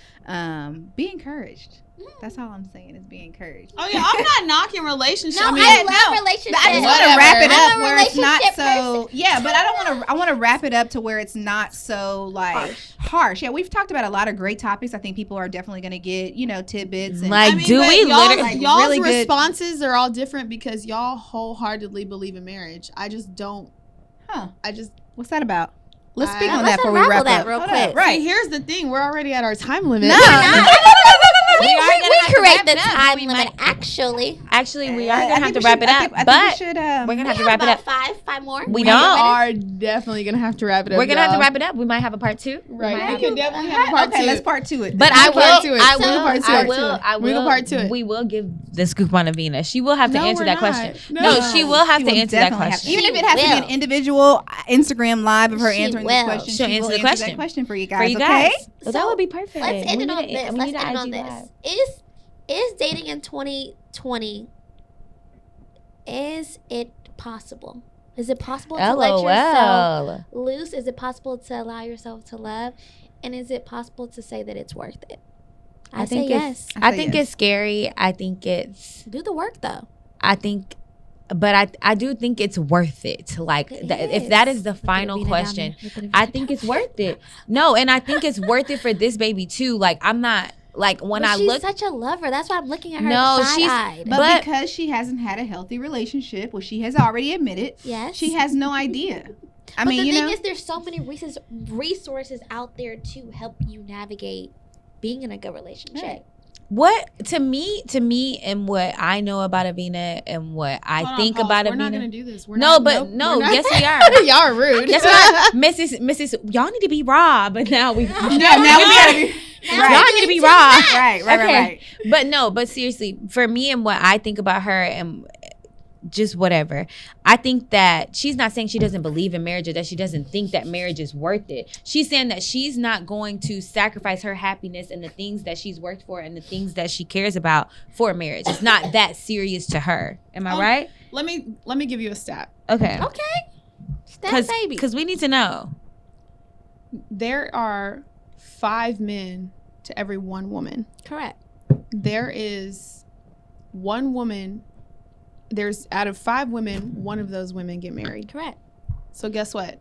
be encouraged. That's all I'm saying is be encouraged. Oh yeah, I'm not knocking relationships. No, I love relationships. I just want to wrap it up I'm a where it's not relationship so. person. Yeah, but I want to wrap it up to where it's not so like harsh. Yeah, we've talked about a lot of great topics. I think people are definitely going to get tidbits. And, like, do we literally? Like, y'all's really responses are all different because y'all wholeheartedly believe in marriage. I just don't. What's that about? Let's speak on let's that before we unravel wrap that up. real quick. Right. See, here's the thing. We're already at our time limit. No. We correct the time limit. Actually, we are gonna have to wrap it up. But we're gonna have to wrap it up. Five more. We are definitely gonna have to wrap it up. We're gonna have to wrap it up. We might have a part 2. Right. We can definitely have a part 2. Okay, let's part 2 it. But I will part 2 it. We will give the scoop on Avina. She will have to answer that question. No, she will have to answer that question. Even if it has to be an individual Instagram live of her answering the question, she'll answer the that question for you guys. Okay. So that would be perfect. Let's end it on this. Let's end it on this. Is dating in 2020, is it possible? Is it possible to let yourself loose? Is it possible to allow yourself to love? And is it possible to say that it's worth it? I say yes. I think it's scary. I think it's... Do the work, though. I think... But I do think it's worth it. Like, if that is the final question, I think it's worth it. No, and I think it's worth it for this baby, too. Like, I'm not... Like when she's such a lover. That's why I'm looking at her. No, but because she hasn't had a healthy relationship, which she has already admitted, she has no idea. But the thing is, there's so many resources out there to help you navigate being in a good relationship. Right. What to me, and what I know about Avina and what I think about Avina. We're not gonna do this. Yes, we are. Y'all are rude. Yes, we are. Mrs. Y'all need to be raw, but now we. Now we gotta be. Y'all need to be raw. Right. But seriously, for me and what I think about her and just whatever, I think that she's not saying she doesn't believe in marriage or that she doesn't think that marriage is worth it. She's saying that she's not going to sacrifice her happiness and the things that she's worked for and the things that she cares about for marriage. It's not that serious to her. Am I right? Let me give you a stat. Okay. Stat baby. Because we need to know. There are 5 men to every 1 woman. Correct. There is 1 woman. There's out of 5 women, 1 of those women get married. Correct. So guess what?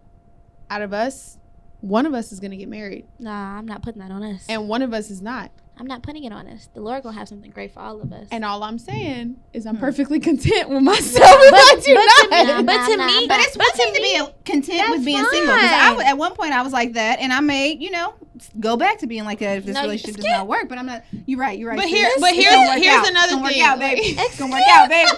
Out of us, 1 of us is going to get married. Nah, I'm not putting that on us. And 1 of us is not. I'm not putting it on us. The Lord gonna have something great for all of us. And all I'm saying is I'm perfectly content with myself. But it's one thing to be content with being single. Because at one point I was like that, and I may, go back to being like that if this relationship does not work. But I'm not. You're right. But here's another thing. It's gonna work out, baby. It's gonna work out, baby.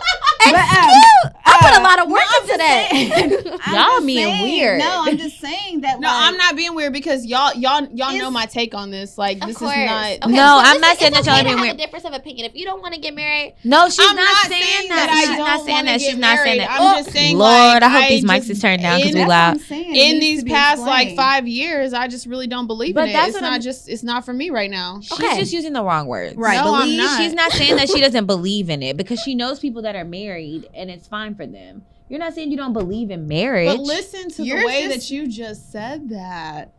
I put a lot of work into that. Y'all being weird. No, I'm just saying that. No, I'm not being weird because y'all know my take on this. Like, this is not. Okay, no, I'm not saying that y'all are being weird. A difference of opinion. If you don't want to get married, no, she's I'm not saying that. She's not saying that. She's not saying that. I'm just saying. Lord, I hope these mics is turned down because we loud. In these past 5 years, I just really don't believe in it. It's not for me right now. She's just using the wrong words. Right. No, I'm not. She's not saying that she doesn't believe in it because she knows people that are married and it's fine for them. You're not saying you don't believe in marriage. But listen to the way that you just said that.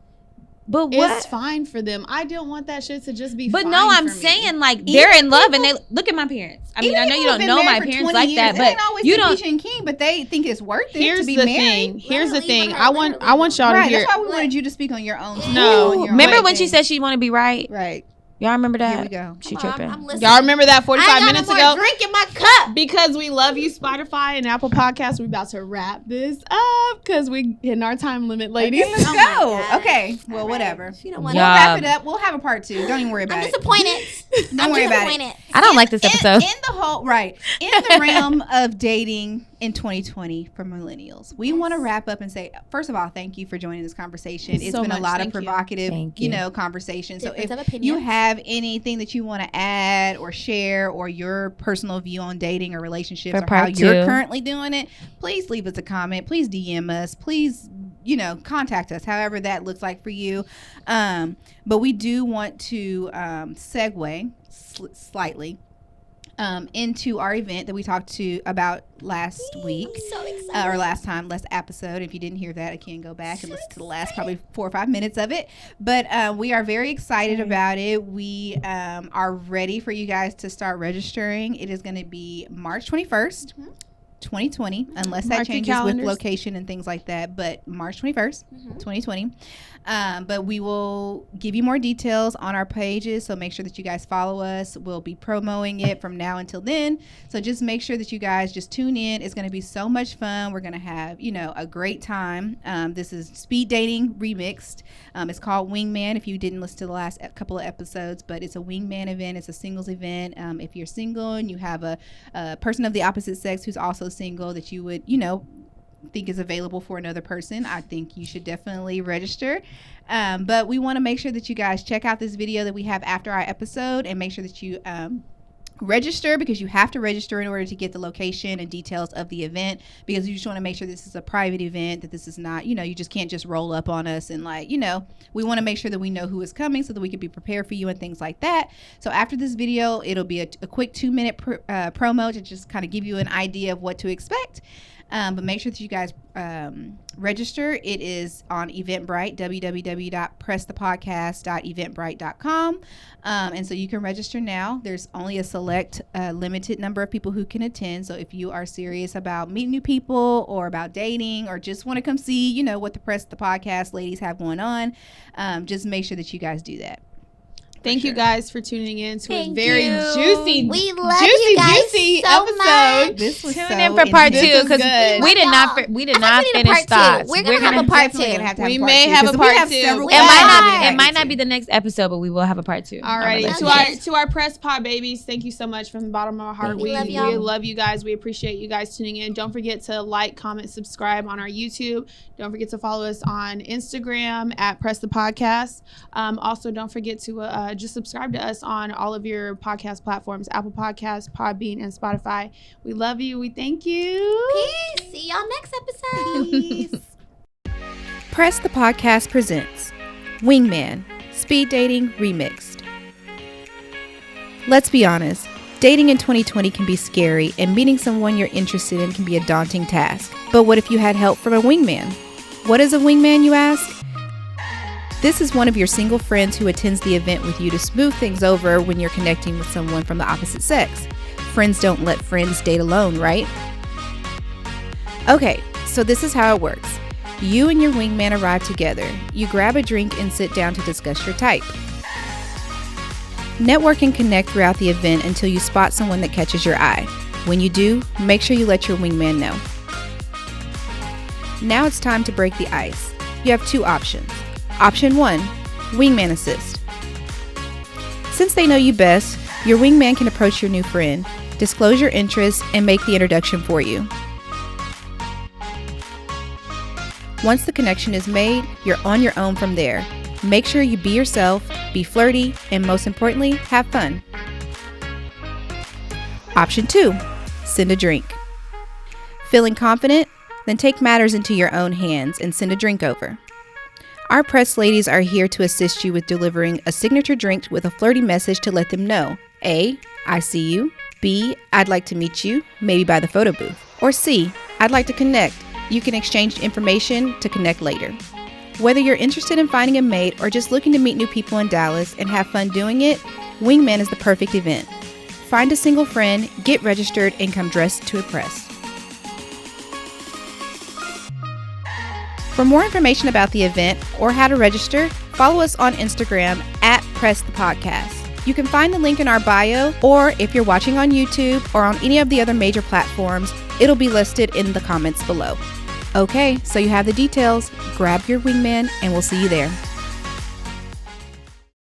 But what? It's fine for them. I don't want that shit to just be but fine no, I'm for me. saying like they're in love and they look at my parents. I mean, I know you don't know my parents like that, but you don't. Peach and King, but they think it's worth it to be married. Here's the thing. I want y'all to hear. That's why we wanted you to speak on your own. No, remember when she said she want to be right? Right. Y'all remember that? Here we go. She tripping. Y'all remember that 45 minutes ago? Drink in my cup. Because we love you, Spotify and Apple Podcasts. We're about to wrap this up because we hitting our time limit, ladies. Okay, let's go. Okay. Well, whatever. We'll wrap it up. We'll have a part 2. Don't even worry about it. Don't worry about it. I don't like this episode. In the realm of dating in 2020 for millennials, we want to wrap up and say, first of all, thank you for joining this conversation. It's been a lot of provocative, conversation. So if you have anything that you want to add or share or your personal view on dating or relationships or how you're currently doing it, please leave us a comment. Please DM us. Please contact us, however that looks like for you. But we do want to segue slightly into our event that we talked about last week. So excited. Or last episode. If you didn't hear that, I can go back and listen to the last probably 4 or 5 minutes of it. But we are very excited about it. We are ready for you guys to start registering. It is going to be March 21st. 2020, unless that changes with location and things like that, but March 21st, 2020. But we will give you more details on our pages, so make sure that you guys follow us. We'll be promoting it from now until then, so just make sure that you guys just tune in. It's going to be so much fun. We're going to have, a great time. This is speed dating remixed. It's called Wingman, if you didn't listen to the last couple of episodes, but it's a wingman event. It's a singles event. If you're single and you have a person of the opposite sex who's also single that you would, think is available for another person, I think you should definitely register. But we want to make sure that you guys check out this video that we have after our episode, and make sure that you register, because you have to register in order to get the location and details of the event, because you just want to make sure this is a private event, that this is not, you just can't just roll up on us and we want to make sure that we know who is coming so that we can be prepared for you and things like that. So after this video, it'll be a quick 2-minute promo to just kind of give you an idea of what to expect. But make sure that you guys register. It is on Eventbrite, www.pressthepodcast.eventbrite.com. And so you can register now. There's only a select limited number of people who can attend. So if you are serious about meeting new people or about dating or just want to come see, what the Press the Podcast ladies have going on, just make sure that you guys do that. Thank you guys for tuning in to a very juicy, we love you guys juicy so episode. Much. This was Tune so in for part 2, because we did not finish thoughts. We're gonna have a part 2. We may have a part 2. It might not be the next episode, but we will have a part 2. Alrighty, to our Press Pod babies, thank you so much from the bottom of our heart. We love you guys. We appreciate you guys tuning in. Don't forget to like, comment, subscribe on our YouTube. Don't forget to follow us on Instagram at Press the Podcast. Also, don't forget to just subscribe to us on all of your podcast platforms, Apple Podcasts, Podbean, and Spotify. We love you. We thank you. Peace. See y'all next episode. Press the Podcast presents Wingman, Speed Dating Remixed. Let's be honest, dating in 2020 can be scary, and meeting someone you're interested in can be a daunting task. But what if you had help from a wingman? What is a wingman, you ask? This is one of your single friends who attends the event with you to smooth things over when you're connecting with someone from the opposite sex. Friends don't let friends date alone, right? Okay, so this is how it works. You and your wingman arrive together. You grab a drink and sit down to discuss your type. Network and connect throughout the event until you spot someone that catches your eye. When you do, make sure you let your wingman know. Now it's time to break the ice. You have 2 options. Option 1, wingman assist. Since they know you best, your wingman can approach your new friend, disclose your interests, and make the introduction for you. Once the connection is made, you're on your own from there. Make sure you be yourself, be flirty, and most importantly, have fun. Option 2, send a drink. Feeling confident? Then take matters into your own hands and send a drink over. Our press ladies are here to assist you with delivering a signature drink with a flirty message to let them know: A, I see you. B, I'd like to meet you, maybe by the photo booth. Or C, I'd like to connect. You can exchange information to connect later. Whether you're interested in finding a mate or just looking to meet new people in Dallas and have fun doing it, Wingman is the perfect event. Find a single friend, get registered, and come dressed to impress. For more information about the event or how to register, follow us on Instagram at Press the Podcast. You can find the link in our bio, or if you're watching on YouTube or on any of the other major platforms, it'll be listed in the comments below. Okay, so you have the details. Grab your wingman and we'll see you there.